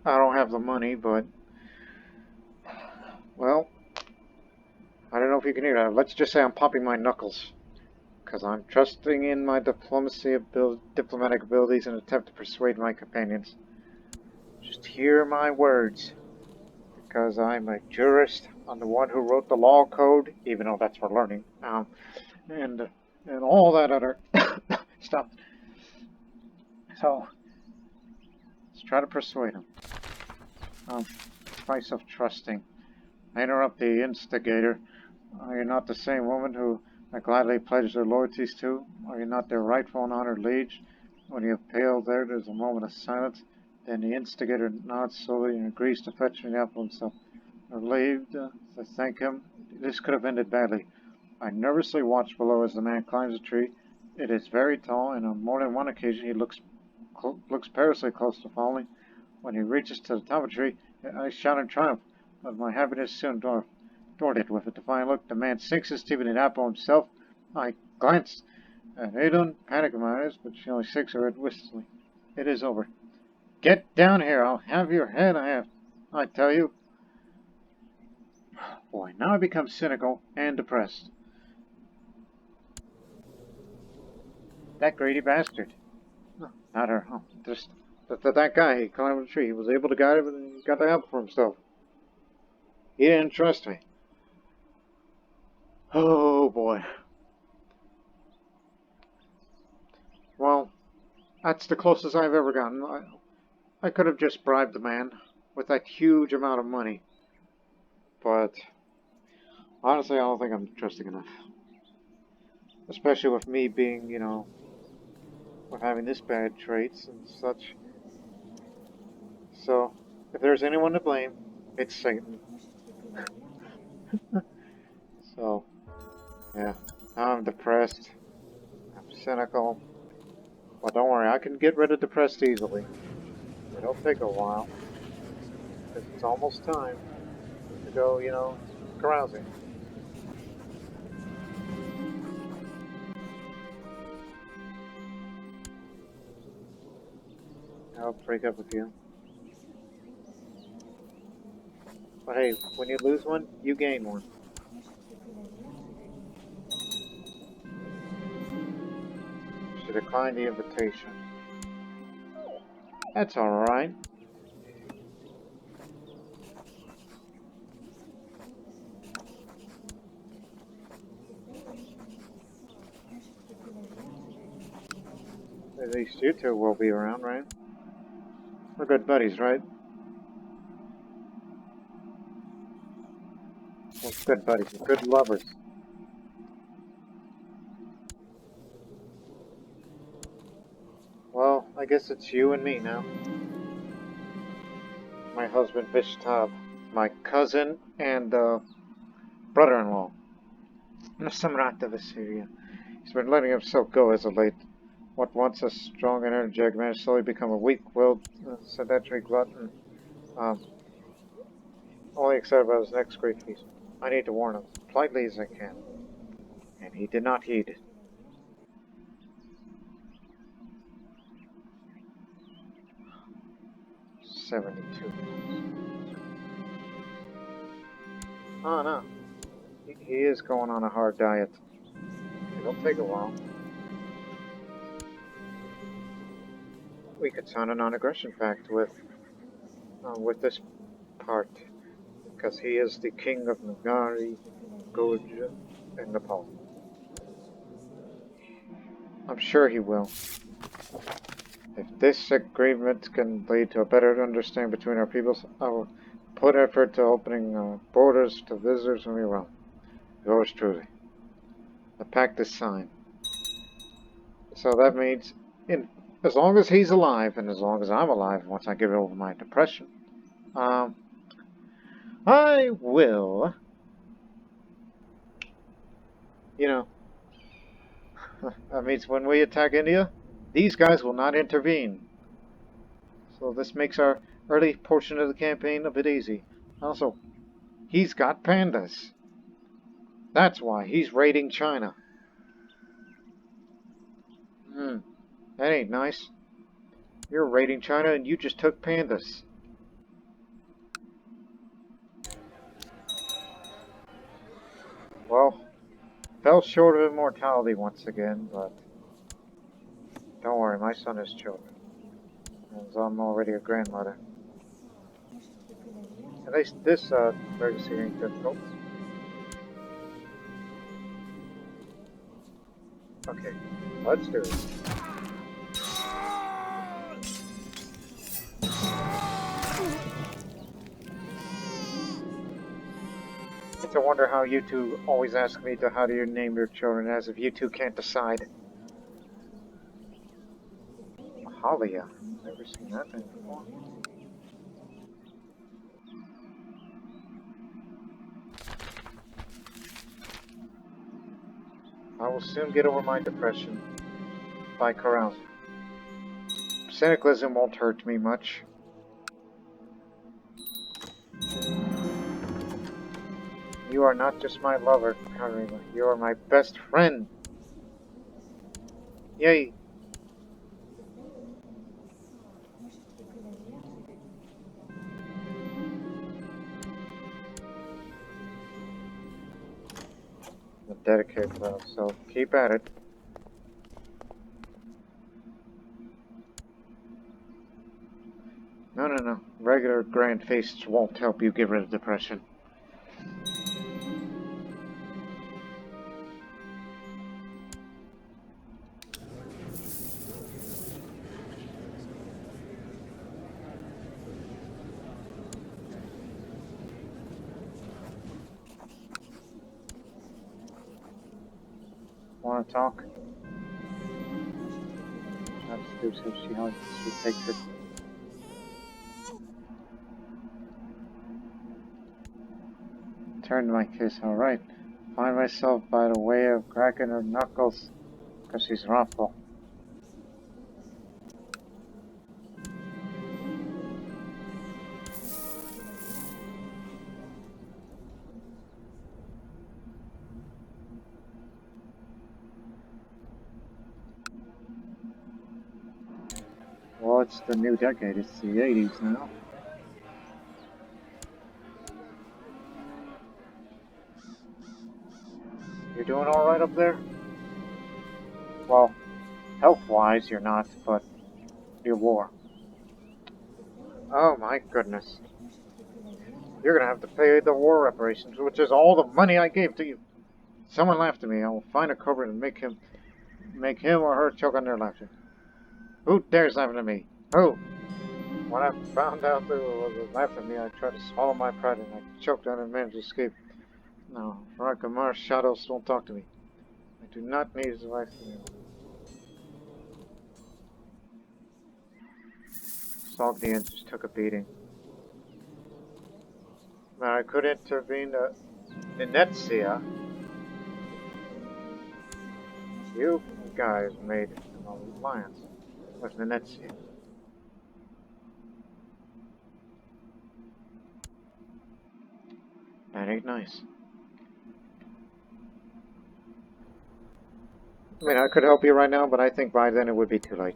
I don't have the money, but, well, I don't know if you can hear that. Let's just say I'm popping my knuckles. Because I'm trusting in my diplomatic abilities in an attempt to persuade my companions. Just hear my words. Because I'm a jurist. I'm the one who wrote the law code, even though that's for learning. And all that other stuff. So, let's try to persuade him. Price of trusting. I interrupt the instigator. Are you not the same woman who I gladly pledged their loyalties to? Are you not their rightful and honored liege? When you have paled there's a moment of silence. Then the instigator nods slowly and agrees to fetch me the apple himself. Relieved to thank him, this could have ended badly. I nervously watch below as the man climbs the tree. It is very tall, and on more than one occasion he looks perilously close to falling. When he reaches to the top of the tree, I shout in triumph, but my happiness soon thwarted. With a defiant look, the man sinks his teeth in the apple himself. I glanced at Adon, panic in my eyes, but she only shakes her head wistfully. It is over. Get down here, I'll have your head, I tell you. Boy, now I become cynical and depressed. That greedy bastard. No, not her. Oh, just that guy. He climbed the tree. He was able to guide him and he got the apple for himself. He didn't trust me. Oh boy. Well, that's the closest I've ever gotten. I could have just bribed the man with that huge amount of money. But honestly, I don't think I'm trusting enough. Especially with me being, with having this bad traits and such. So, if there's anyone to blame, it's Satan. So, yeah. Now I'm depressed. I'm cynical. But don't worry, I can get rid of depressed easily. It'll take a while. Because it's almost time to go, carousing. I'll break up with you. But hey, when you lose one, you gain one. She declined the invitation. That's alright. At least you two will be around, right? We're good buddies, right? We're good buddies. We're good lovers. Well, I guess it's you and me now. My husband Vishtab, my cousin and brother-in-law, the Samrat of Assyria. He's been letting himself go as of late. What once a strong and energetic man has slowly become a weak-willed, sedentary glutton. Only excited about his next great feast. I need to warn him, as politely as I can. And he did not heed. 72. Oh no. He is going on a hard diet. It'll take a while. We could sign a non-aggression pact with this part, because he is the king of Nagari, Goja, and Nepal. I'm sure he will. If this agreement can lead to a better understanding between our peoples, I will put effort to opening borders to visitors when we run. Yours truly. The pact is signed. So that means, as long as he's alive, and as long as I'm alive, once I get over my depression, I will, that means when we attack India, these guys will not intervene. So this makes our early portion of the campaign a bit easy. Also, he's got pandas. That's why he's raiding China. That ain't nice. You're raiding China and you just took pandas. Well, fell short of immortality once again, but don't worry, my son has children. As I'm already a grandmother. At least this legacy ain't difficult. Okay, let's do it. It's a wonder how you two always ask me how do you name your children, as if you two can't decide. Mahalia? Never seen that thing before. I will soon get over my depression by carousing. Cynicalism won't hurt me much. You are not just my lover, Karima. You are my best friend. Yay! A dedicated love, so keep at it. No. Regular grand feasts won't help you get rid of depression. Want to talk? Let's do some, see how she takes it. Turn my kiss, alright. find myself by the way of cracking her knuckles, because she's wrathful. Well, it's the new decade, it's the 80s now. You doing alright up there? Well, health-wise you're not, but you war. Oh my goodness. You're gonna have to pay the war reparations, which is all the money I gave to you. Someone laughed at me. I will find a culprit and make him or her choke on their laughter. Who dares laugh at me? Who? When I found out who was laughing at me, I tried to swallow my pride and I choked on and managed to escape. No, Rakamar's shadows won't talk to me. I do not need his advice anymore. Sogdian just took a beating. Now I could intervene in Netsia. You guys made an alliance with Netsia. That ain't nice. I mean, I could help you right now, but I think by then it would be too late.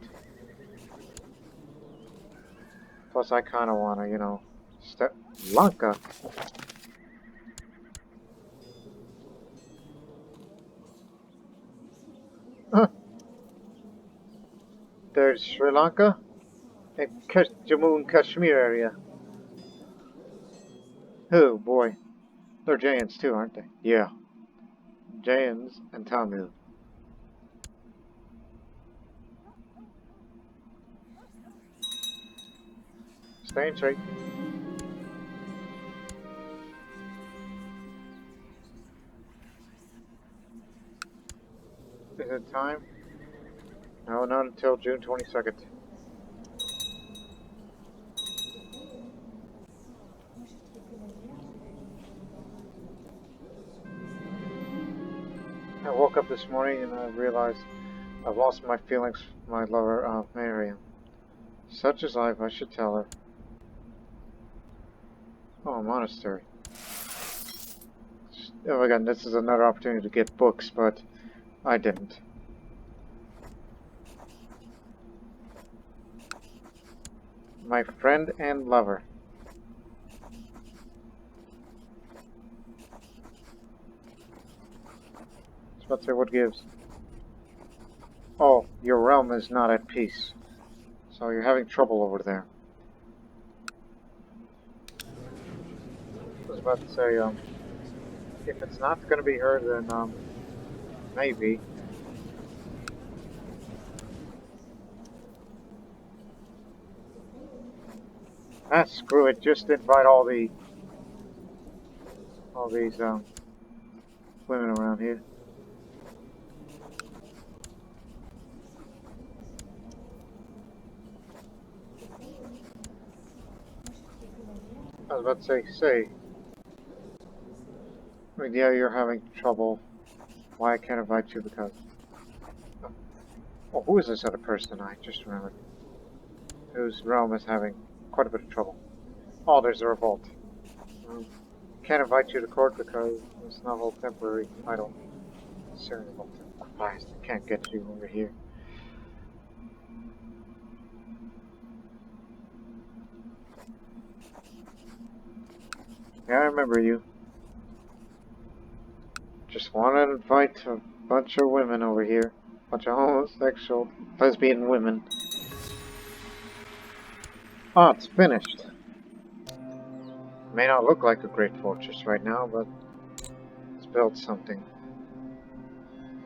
Plus, I kind of want to, you know, step... Lanka! Huh. There's Sri Lanka and Jammu and Kashmir area. Oh, boy. They're Jains too, aren't they? Yeah. Jains and Tamil. Staying straight. Is it time? No, not until June 22nd. I woke up this morning and I realized I've lost my feelings for my lover, Mariam. Such is life, I should tell her. Oh, a monastery. Oh, again, this is another opportunity to get books, but I didn't. My friend and lover. Let's say what gives. Oh, your realm is not at peace. So you're having trouble over there. I was about to say, if it's not going to be her, then, maybe. Ah, screw it. Just invite all these, women around here. I was about to say, I mean, yeah, you're having trouble. Why I can't invite you because... Oh, who is this other person? I just remembered. Whose realm is having quite a bit of trouble. Oh, there's a revolt. Can't invite you to court because it's not a temporary title. Assyria revolt. Christ, I can't get you over here. Yeah, I remember you. Just wanted to invite a bunch of women over here. Bunch of homosexual, lesbian women. Ah, it's finished. May not look like a great fortress right now, but it's built something.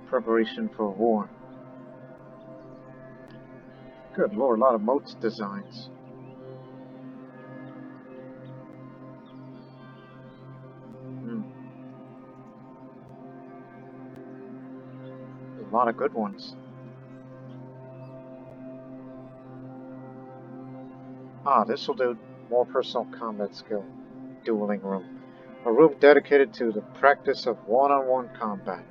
Preparation for war. Good lord, a lot of moats designs. A lot of good ones. Ah, this will do. More personal combat skill. Dueling room. A room dedicated to the practice of one-on-one combat.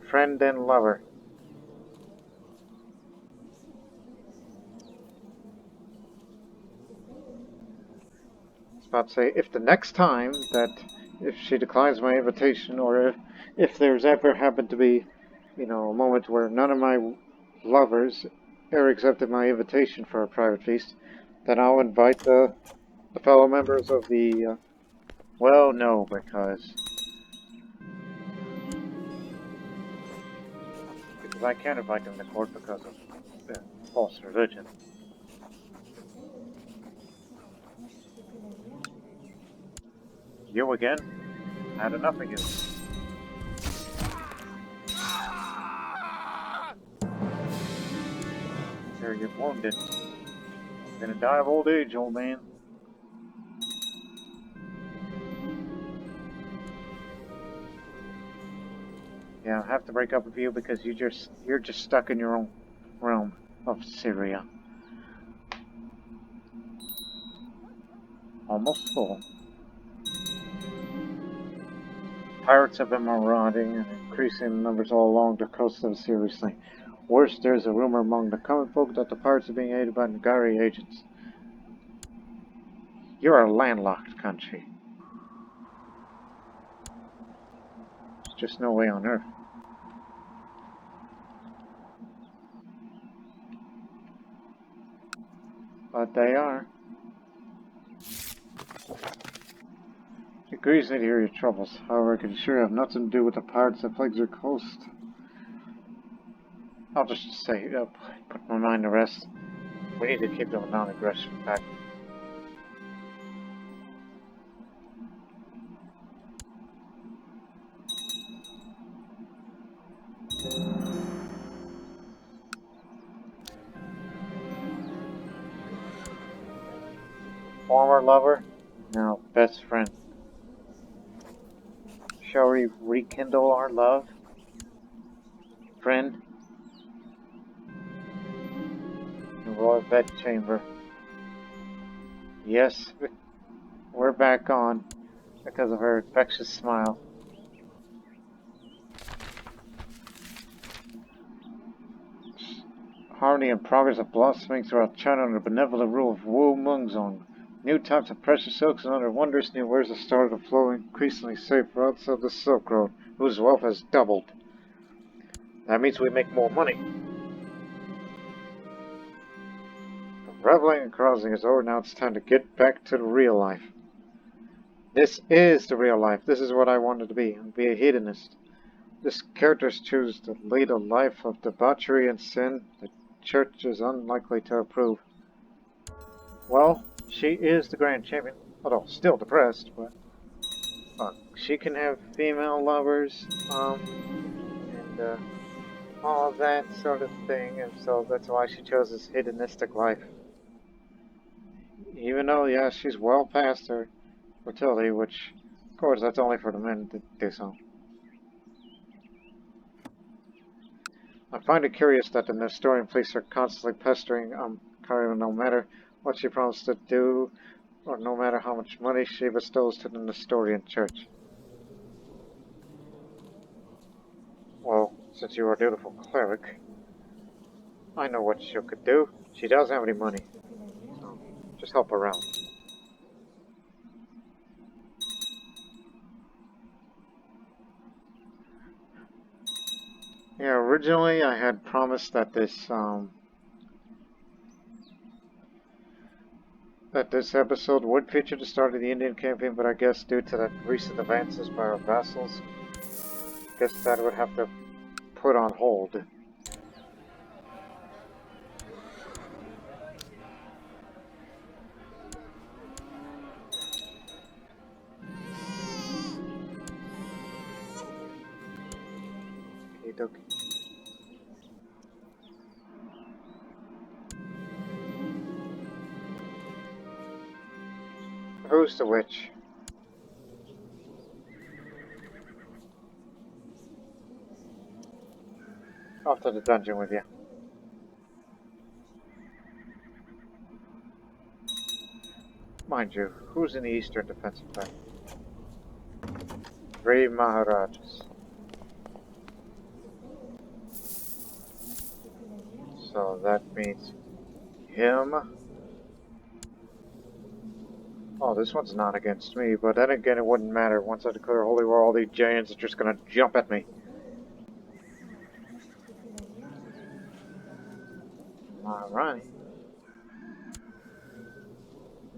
Friend and lover. I was about to say, if the next time that if she declines my invitation, or if there's ever happened to be, a moment where none of my lovers ever accepted my invitation for a private feast, then I'll invite the fellow members of the, well, no, because I can't invite them to court because of false religion. You again? Had enough of you. There, you're wounded. You're gonna die of old age, old man. Yeah, I have to break up with you because you're just stuck in your own realm of Assyria. Almost full. Pirates have been marauding and increasing in numbers all along the coast of Assyria. Worse, there's a rumor among the common folk that the pirates are being aided by Nagari agents. You're a landlocked country. There's just no way on Earth. But they are. It grieves me to hear your troubles. However, I can sure have nothing to do with the pirates that plague your coast. I'll just say, put my mind to rest. We need to keep the non-aggression back. Former lover, now best friend. Shall we rekindle our love? Friend? In the royal bedchamber. Yes, we're back on because of her infectious smile. Harmony and progress are blossoming throughout China under the benevolent rule of Wu Mengzong. New types of precious silks and other wondrous new wares have started to flow increasingly safe routes of the Silk Road, whose wealth has doubled. That means we make more money. The reveling and carousing is over. Now it's time to get back to the real life. This is the real life. This is what I wanted to be a hedonist. This characters choose to lead a life of debauchery and sin the church is unlikely to approve. Well, she is the grand champion, although still depressed, but she can have female lovers, and all that sort of thing, and so that's why she chose this hedonistic life. Even though, yeah, she's well past her fertility, which, of course, that's only for the men to do so. I find it curious that the Nestorian police are constantly pestering Karia no matter what she promised to do, or no matter how much money she bestows to the Nestorian church. Well, since you are a dutiful cleric, I know what she could do. She doesn't have any money, so just help her out. Yeah, originally I had promised that this episode would feature the start of the Indian campaign, but I guess due to the recent advances by our vassals, I guess that would have to put on hold. Okay. Who's the witch? Off to the dungeon with you. Mind you, who's in the Eastern Defensive Bank? 3 Maharajas. So that means him. Oh, this one's not against me, but then again, it wouldn't matter. Once I declare holy war, all these giants are just gonna jump at me. Alright.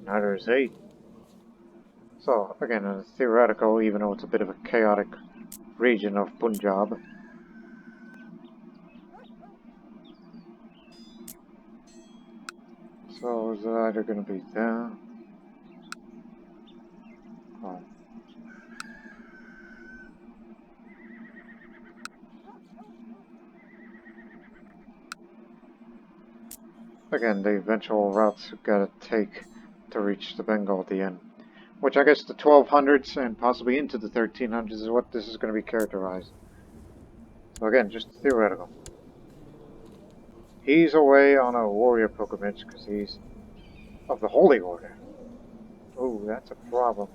Neither is he. So, again, it's theoretical, even though it's a bit of a chaotic region of Punjab. So, is it either gonna be them? Oh. Again, the eventual routes we've got to take to reach the Bengal at the end. Which I guess the 1200s and possibly into the 1300s is what this is going to be characterized. So again, just theoretical. He's away on a warrior pilgrimage because he's of the Holy Order. Ooh, that's a problem.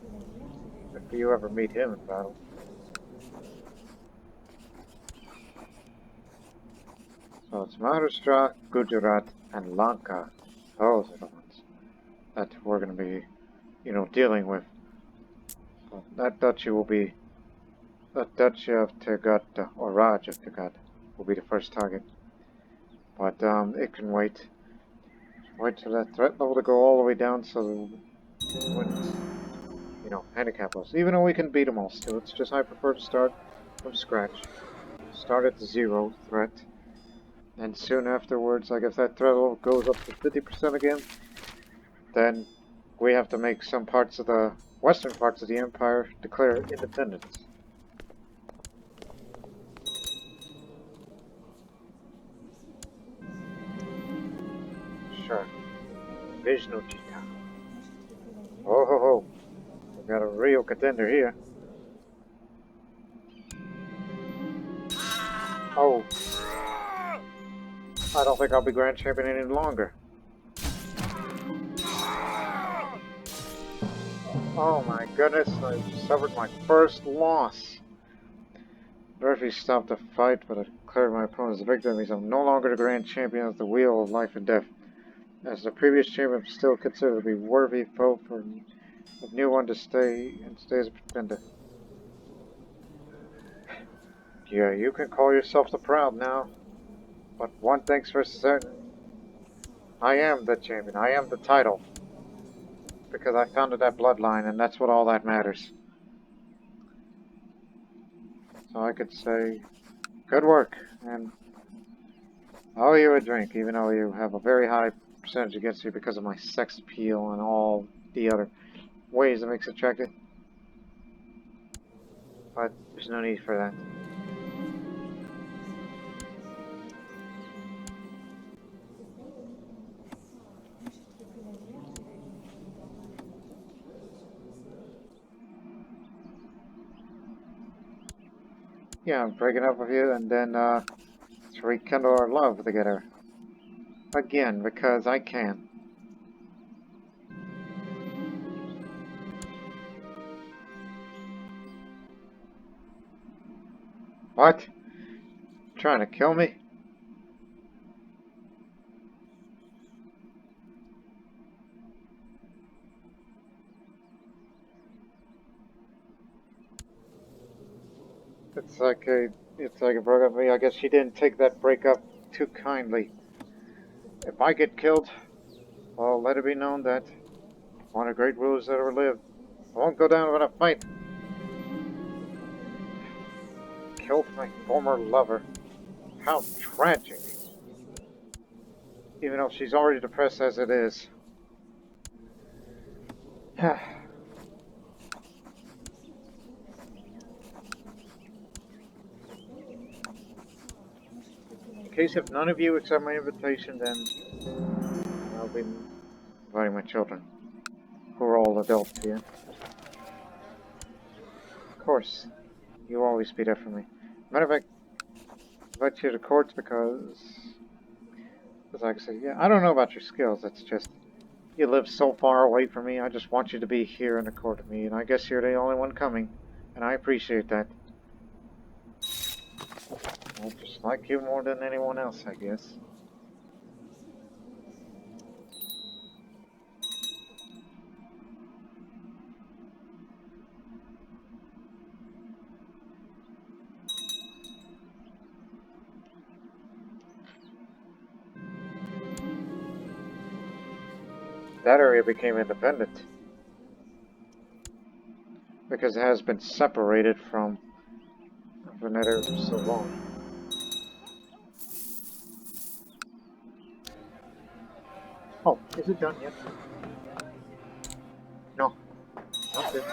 If you ever meet him in battle. So it's Maharashtra, Gujarat, and Lanka. Those are the ones that we're going to be, dealing with. So that duchy will be, the Duchy of Tergata, or Raj of Tergata, will be the first target. But it can wait. Wait till that threat level to go all the way down so it wouldn't, handicap us. Even though we can beat them all still, it's just I prefer to start from scratch. Start at 0 threat. And soon afterwards, like if that threat level goes up to 50% again, then we have to make some parts of the western parts of the empire declare independence. Sure. Vishnu Jita. Oh ho ho. We got a real contender here. Oh. I don't think I'll be Grand Champion any longer. Oh my goodness, I suffered my first loss. The referee stopped the fight, but I declared my opponent as the victor. That means I'm no longer the Grand Champion of the Wheel of Life and Death. As the previous champion, I'm still considered to be worthy foe for a new one to stay as a pretender. Yeah, you can call yourself the Proud now. But one thing's for certain. I am the champion. I am the title. Because I founded that bloodline, and that's what all that matters. So I could say, good work, and I'll owe you a drink, even though you have a very high percentage against you because of my sex appeal and all the other ways that makes it attractive. But there's no need for that. Yeah, I'm breaking up with you, and then to rekindle our love together. Again, because I can. What? Trying to kill me? It's like a broke up with me. I guess she didn't take that breakup too kindly. If I get killed, well, let it be known that one of the great rulers that ever lived. I won't go down without a fight. Killed my former lover. How tragic. Even though she's already depressed as it is. In case if none of you accept my invitation, then I'll be inviting my children, who are all adults here. Of course, you always be there for me. Matter of fact, I invite you to court because, as I say, yeah, I don't know about your skills. That's just You live so far away from me, I just want you to be here in the court of me, and I guess you're the only one coming, and I appreciate that. I just like you more than anyone else, I guess. That area became independent because it has been separated from the nether for so long. Oh, is it done yet? No, not yet.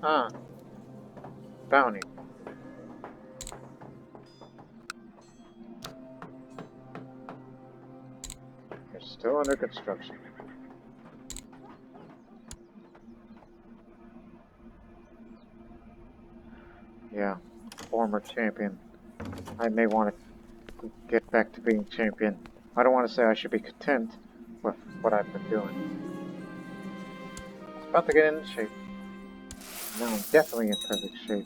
Ah, bounty. They're still under construction. Yeah, former champion. I may want to get back to being champion. I don't want to say I should be content with what I've been doing. About to get in shape. Now I'm definitely in perfect shape.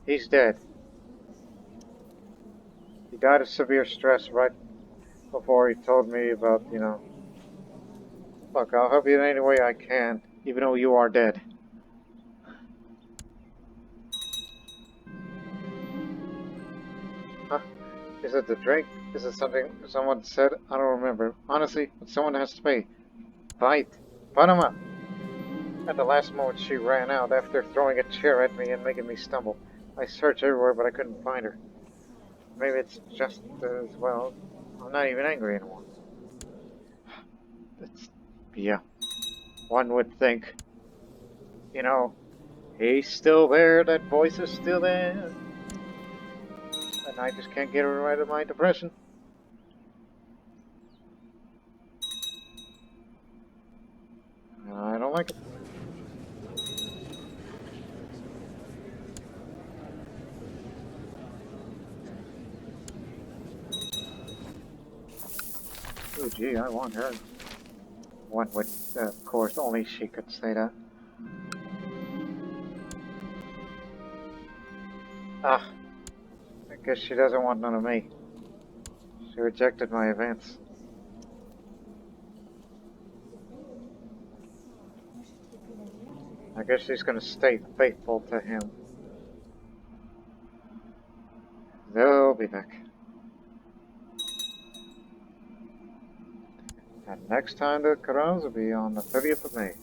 He's dead. He died of severe stress right before he told me about, look, I'll help you in any way I can, even though you are dead. Huh? Is it the drink? Is it something someone said? I don't remember. Honestly, someone has to pay. Fight. Fight him up. At the last moment, she ran out after throwing a chair at me and making me stumble. I searched everywhere, but I couldn't find her. Maybe it's just as well. I'm not even angry anymore. It's, yeah, one would think. You know, he's still there, that voice is still there. And I just can't get rid of my depression. I don't like it. Oh gee, I want her. One would, of course, only she could say that. Ah, I guess she doesn't want none of me. She rejected my advance. I guess she's gonna stay faithful to him. They'll be back. And next time the carouse will be on the 30th of May.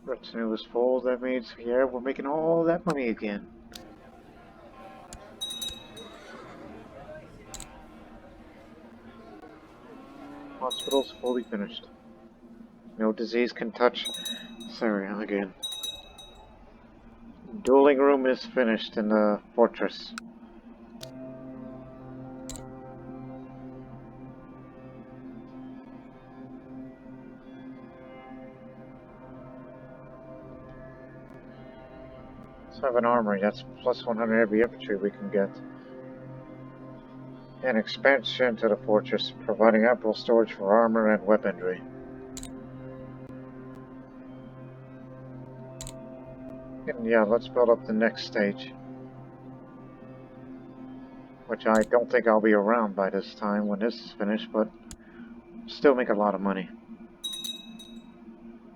Retinue was full, that means, yeah, we're making all that money again. Hospital's fully finished. No disease can touch Assyria again. Dueling room is finished in the fortress. Let's have an armory, that's plus 100 every infantry we can get. An expansion to the fortress, providing ample storage for armor and weaponry. And yeah, let's build up the next stage. Which I don't think I'll be around by this time when this is finished, but still make a lot of money.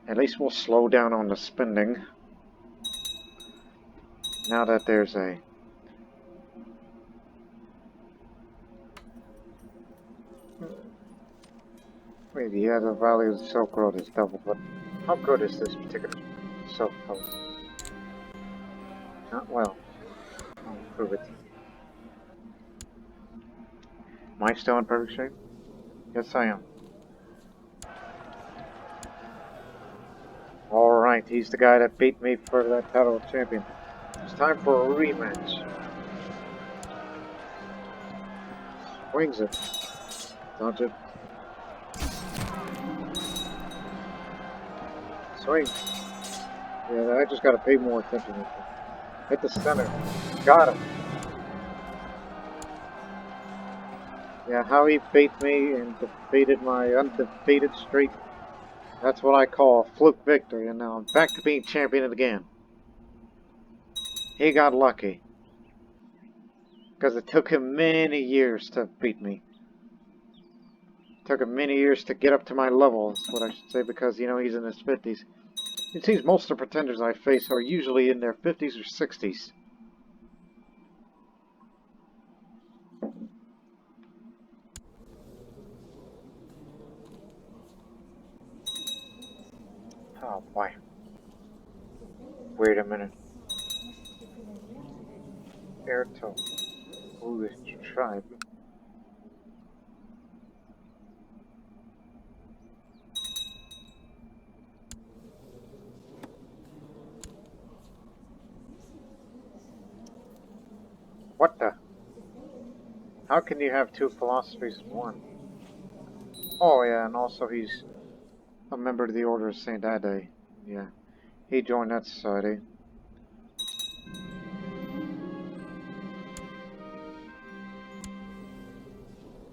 At least we'll slow down on the spending. Now that there's a... Wait, yeah, the value of the Silk Road is double, but how good is this particular Silk Road? Not well. I'll improve it. Am I still in perfect shape? Yes, I am. Right, he's the guy that beat me for that title of champion. It's time for a rematch. Swings it. Dodge it. Swing. Yeah, I just gotta pay more attention. Hit the center. Got him. Yeah, how he beat me and defeated my undefeated streak. That's what I call a fluke victory, and now I'm back to being champion again. He got lucky. Because it took him many years to beat me. It took him many years to get up to my level, is what I should say, because, you know, he's in his 50s. It seems most of the pretenders I face are usually in their 50s or 60s. Oh boy. Wait a minute. Airto. Foolish tribe. What the? How can you have two philosophies in one? Oh yeah, and also he's a member of the Order of Saint Ade. Yeah. He joined that society.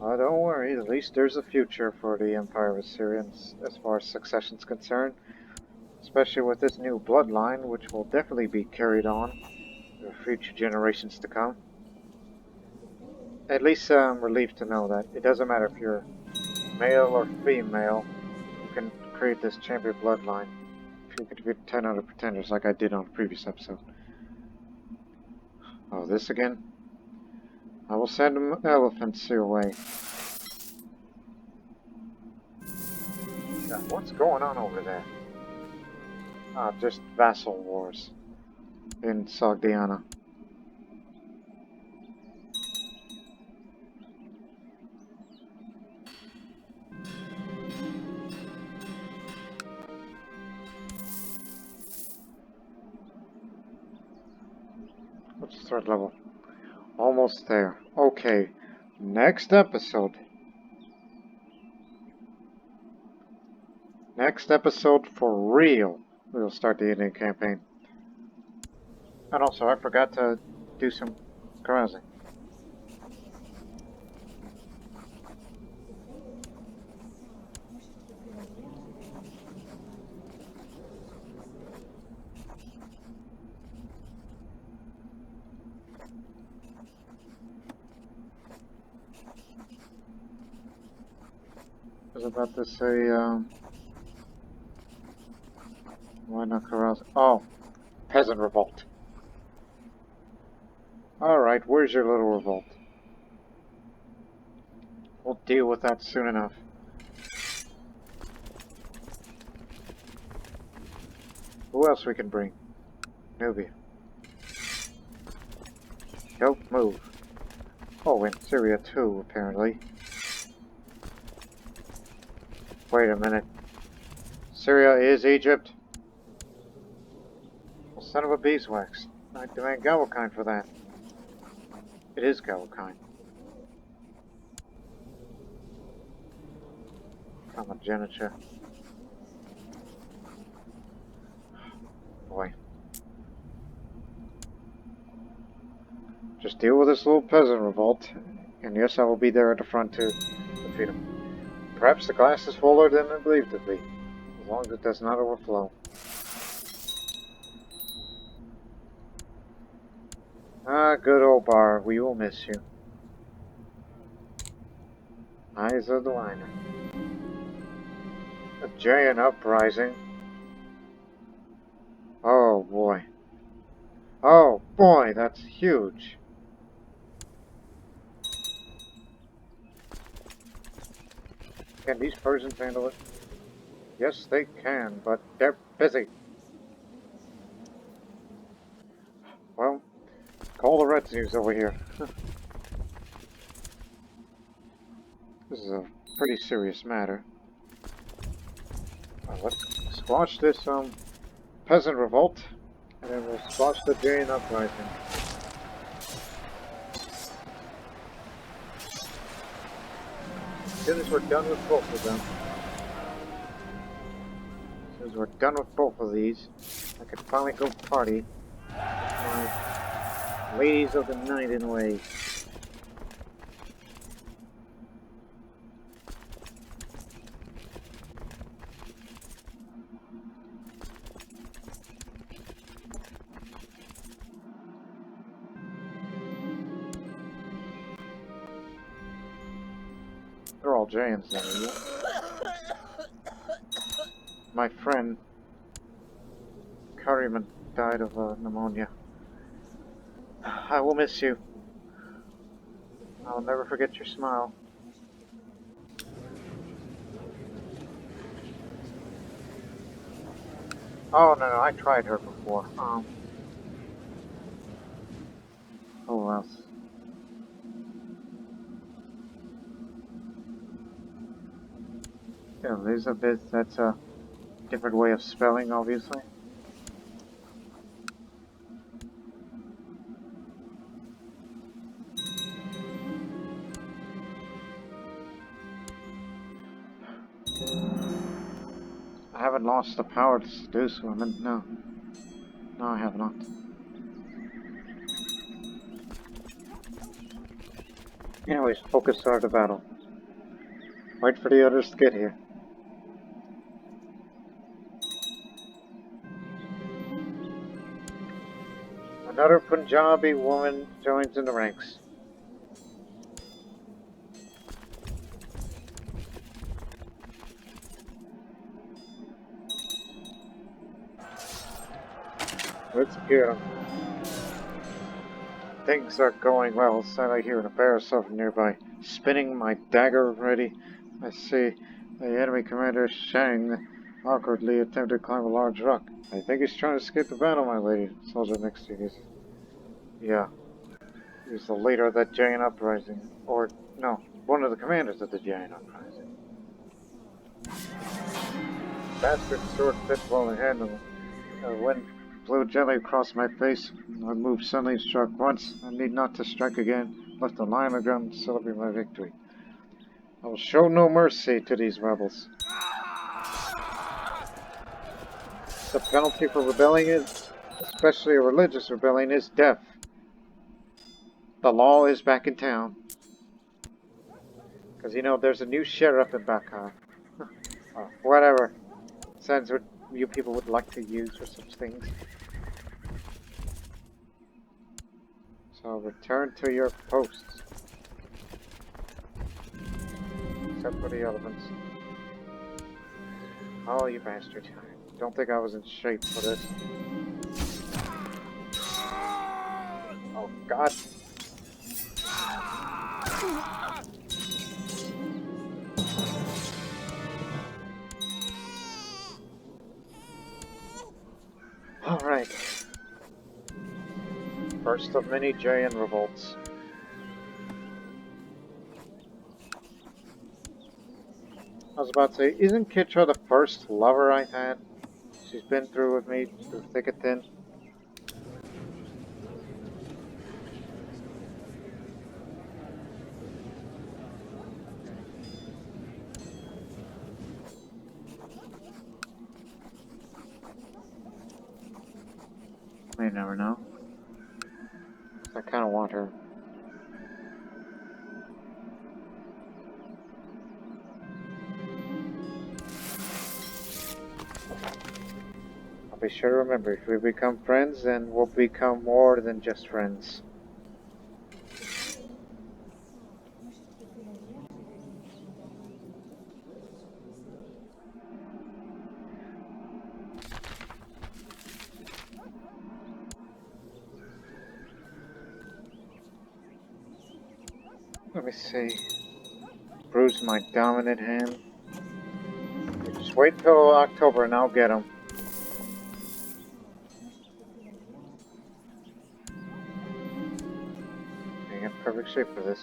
Oh, don't worry, at least there's a future for the Empire of Assyria as far as succession's concerned. Especially with this new bloodline, which will definitely be carried on for future generations to come. At least I'm relieved to know that it doesn't matter if you're male or female, you can create this champion bloodline if you could defeat 10 other pretenders like I did on the previous episode. Oh, this again? I will send them elephants your way. Now, what's going on over there? Ah, just vassal wars in Sogdiana. What's the third level? Almost there. Okay, next episode. Next episode for real. We'll start the Indian campaign. And also, I forgot to do some carousing. I was about to say, why not carousing? Oh, peasant revolt. Alright, where's your little revolt? We'll deal with that soon enough. Who else we can bring? Nubia. Don't move. Oh, in Syria too, apparently. Wait a minute. Syria is Egypt? Well, son of a beeswax. I demand Galakine for that. It is Galakine. Primogeniture. Boy. Just deal with this little peasant revolt, and yes, I will be there at the front to defeat him. Perhaps the glass is fuller than I believed it to be, as long as it does not overflow. Ah, good old bar, we will miss you. Eyes of the liner. A giant uprising. Oh boy. Oh boy, that's huge. Can these Persians handle it? Yes, they can, but they're busy. Well, call the retinues over here. This is a pretty serious matter. Let's squash this, peasant revolt, and then we'll squash the giant uprising. As soon as we're done with both of them, as soon as we're done with both of these, I can finally go party with my ladies of the night in a way. They're all giants then. My friend Curryman died of pneumonia. I will miss you. I'll never forget your smile. Oh no, I tried her before. Who else? Yeah, Elizabeth. That's a different way of spelling, obviously. I haven't lost the power to seduce women. No. No, I have not. Anyways, focus on the battle. Wait for the others to get here. Another Punjabi woman joins in the ranks. Let's get them. Things are going well. Suddenly I hear an bear something nearby. Spinning my dagger ready. I see the enemy commander Shang awkwardly attempted to climb a large rock. I think he's trying to escape the battle, my lady. Soldier next to you. Yeah. He's the leader of that giant uprising. Or, no, one of the commanders of the giant uprising. Bastard sword fit well in handle. Wind blew gently across my face. I moved suddenly, struck once. I need not to strike again. Left a line on the ground to celebrate my victory. I will show no mercy to these rebels. The penalty for rebelling is, especially a religious rebellion, is death. The law is back in town. Because, you know, there's a new sheriff in Bakar. Whatever. Sounds what you people would like to use for such things. So return to your posts. Except for the elephants. Oh, you bastard. Don't think I was in shape for this. Oh, God. Alright. First of many giant revolts. I was about to say, isn't Kitra the first lover I've had? She's been through with me through thick and thin. May never know. I kind of want her. I'll be sure to remember, if we become friends, then we'll become more than just friends. Let me see. Bruise my dominant hand. Just wait till October and I'll get him. Being in perfect shape for this.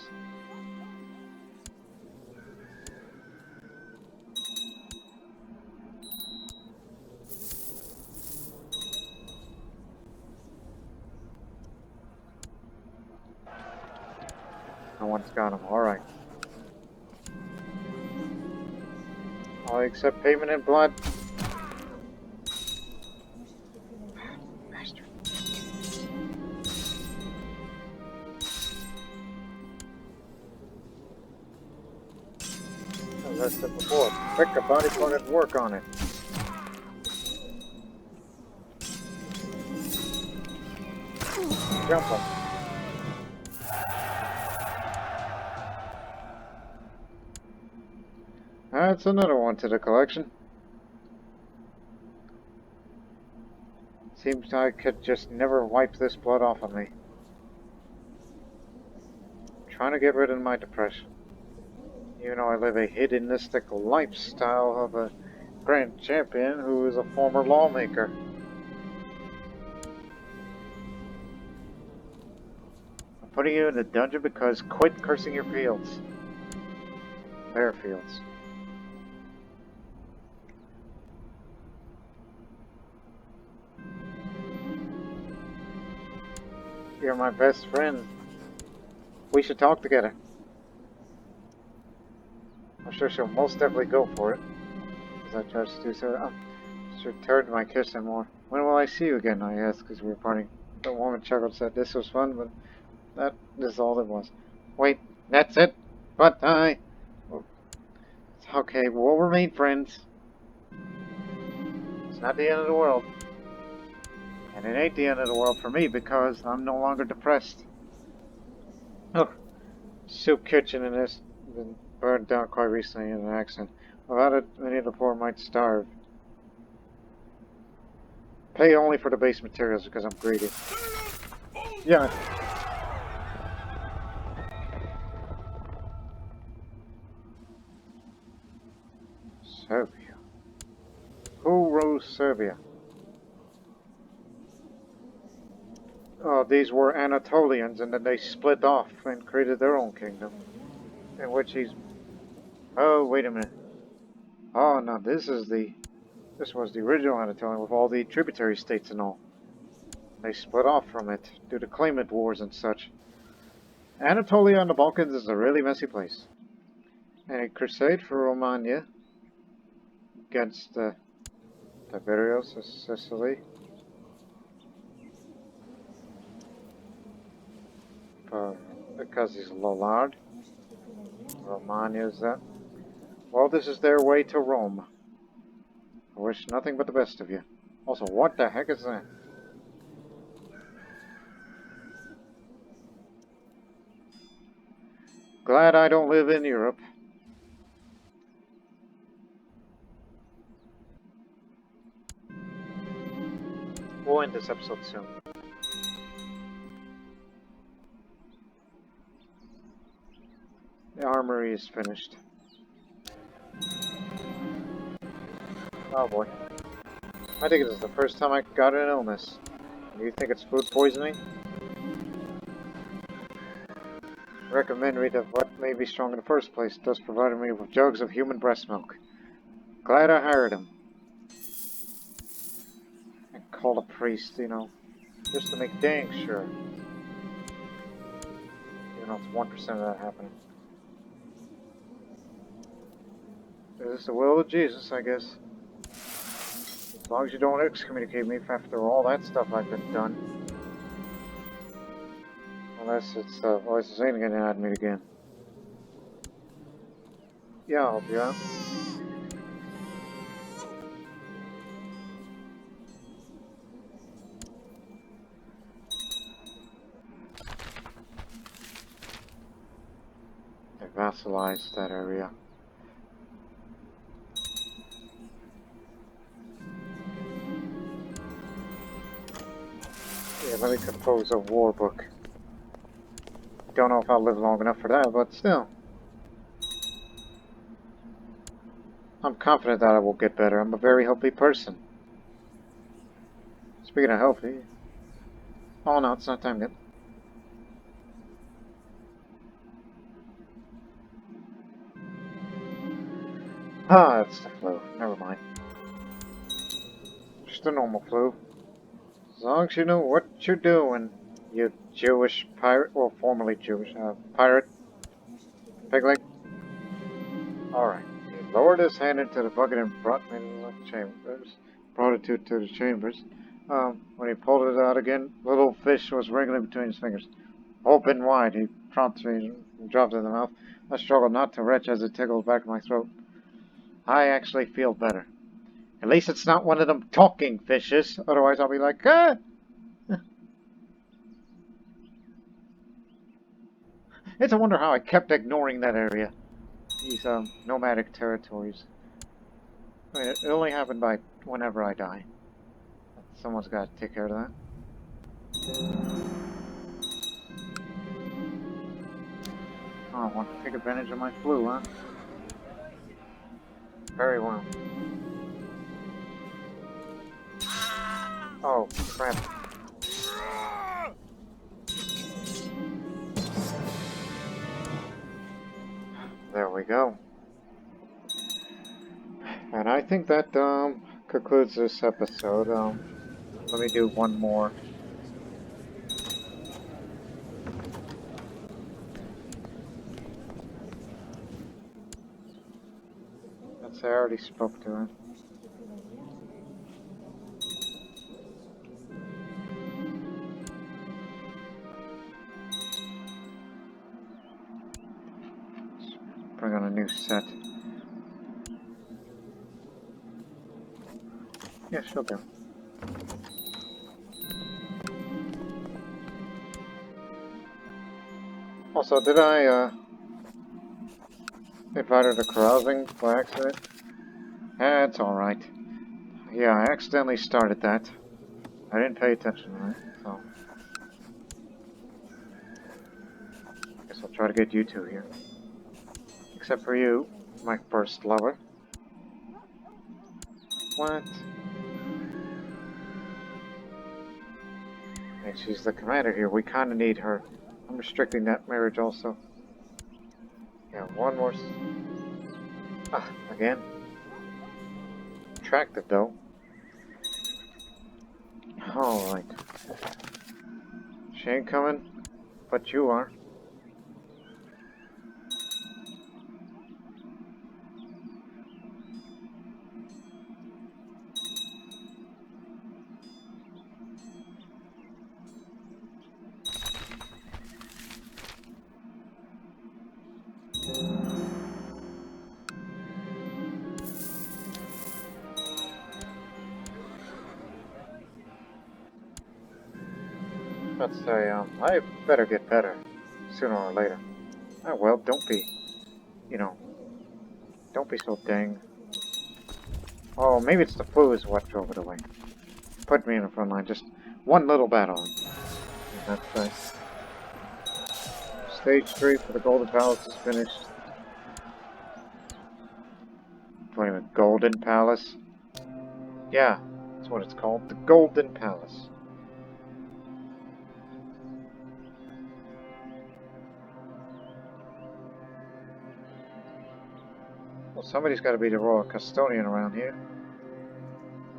No one's got him. Alright. I'll accept payment in blood. Bastard. As I said before, pick a body part and work on it. Jump him. That's another one to the collection. Seems I could just never wipe this blood off of me. I'm trying to get rid of my depression. Even though I live a hedonistic lifestyle of a grand champion who is a former lawmaker. I'm putting you in the dungeon because quit cursing your fields. Bare fields. You're my best friend. We should talk together. I'm sure she'll most definitely go for it. As I try to do so, I'm returned to my kitchen more. When will I see you again? I asked as we were parting. The woman chuckled, said this was fun, but that is all it was. Wait, that's it? But okay, we'll remain friends. It's not the end of the world. And it ain't the end of the world for me because I'm no longer depressed. Oh, soup kitchen in this been burned down quite recently in an accident. Without it, many of the poor might starve. Pay only for the base materials because I'm greedy. Yeah. Serbia. Who rose Serbia? Oh, these were Anatolians, and then they split off and created their own kingdom. In which he's... Oh, wait a minute. Oh, no, this was the original Anatolian with all the tributary states and all. They split off from it due to claimant wars and such. Anatolia and the Balkans is a really messy place. And a crusade for Romania against Tiberius of Sicily. Because he's Lollard. Romania is that. Well, this is their way to Rome. I wish nothing but the best of you. Also, what the heck is that? Glad I don't live in Europe. We'll end this episode soon. The armory is finished. Oh boy. I think it is the first time I got an illness. Do you think it's food poisoning? Recommend read of what may be strong in the first place, thus providing me with jugs of human breast milk. Glad I hired him. And called a priest, you know, just to make dang sure. Even though it's 1% of that happening. This is the will of Jesus, I guess. As long as you don't excommunicate me after all that stuff I've been done. Unless it's voice is ain't gonna add me again. Yeah, I'll help you out. They vassalized that area. Yeah, let me compose a war book. Don't know if I'll live long enough for that, but still. I'm confident that I will get better. I'm a very healthy person. Speaking of healthy... Oh no, it's not time yet. Ah, it's the flu. Never mind. Just a normal flu. As long as you know what you're doing, you Jewish pirate, well, formerly Jewish, pirate. Peg leg. Alright. He lowered his hand into the bucket and brought me to the chambers. Brought it to the chambers. When he pulled it out again, little fish was wriggling between his fingers. Open wide, he prompted me and dropped it in the mouth. I struggled not to retch as it tickled back in my throat. I actually feel better. At least it's not one of them talking fishes. Otherwise I'll be like, ah! It's a wonder how I kept ignoring that area. These nomadic territories. I mean, it only happened by whenever I die. Someone's got to take care of that. Oh, I want to take advantage of my flu, huh? Very well. Oh, crap. There we go. And I think that concludes this episode. Let me do one more. I already spoke to him. Bring on a new set. Yeah, she'll do. Also, did I invite her to carousing by accident? It's alright. Yeah, I accidentally started that. I didn't pay attention to it, so... I guess I'll try to get you two here. Except for you, my first lover. What? And she's the commander here. We kinda need her. I'm restricting that marriage also. Yeah, one more... again. Attractive, though. Alright. She ain't coming, but you are. Let's say, I better get better, sooner or later. Oh well, don't be, don't be so dang. Oh, maybe it's the flu is what drove it away. Put me in the front line, just one little battle. And that's right. Stage 3 for the Golden Palace is finished. Wait a minute, Golden Palace? Yeah, that's what it's called, the Golden Palace. Well, somebody's got to be the royal custodian around here.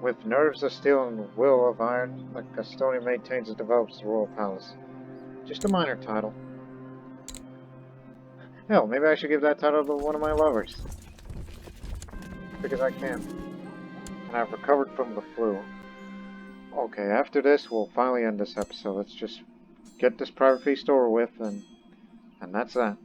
With nerves of steel and will of iron, the custodian maintains and develops the royal palace. Just a minor title. Hell, maybe I should give that title to one of my lovers. Because I can. And I've recovered from the flu. Okay, after this, we'll finally end this episode. Let's just get this private feast over with, and that's that.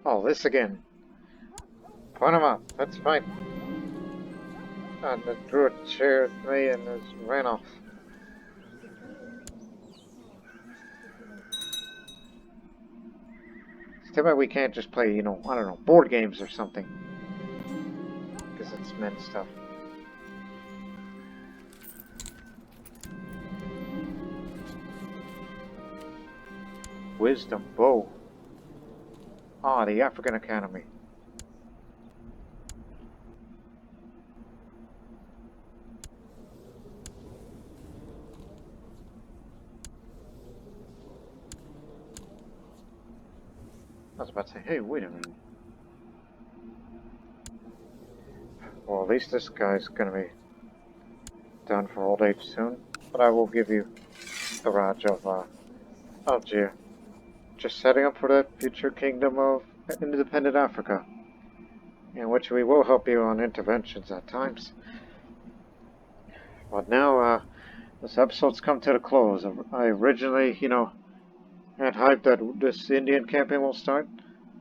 Oh, this again. Point him up. Let's fight. And the druid cheered me and just ran off. It's too bad we can't just play, I don't know, board games or something. Because it's men's stuff. Wisdom bow. Ah, the African Academy. I was about to say, hey, wait a minute. Well, at least this guy's gonna be done for old age soon. but I will give you the Raj of Algier. Just setting up for that future kingdom of independent Africa, in which we will help you on interventions at times. But now, this episode's come to the close. I originally, had hyped that this Indian campaign will start,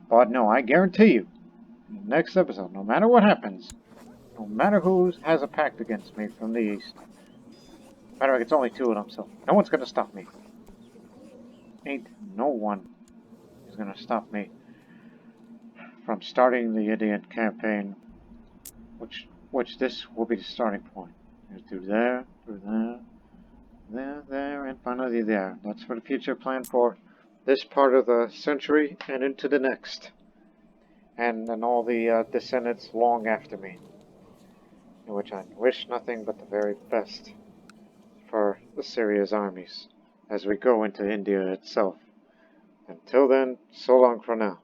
but no, I guarantee you, next episode, no matter what happens, no matter who has a pact against me from the east, matter of fact, it's only two of them, so no one's gonna stop me. Ain't no one is gonna stop me from starting the Indian campaign, which this will be the starting point. Through there, there, and finally there. That's for the future plan for this part of the century and into the next. And all the descendants long after me, in which I wish nothing but the very best for Assyria's armies as we go into India itself. Until then, so long for now.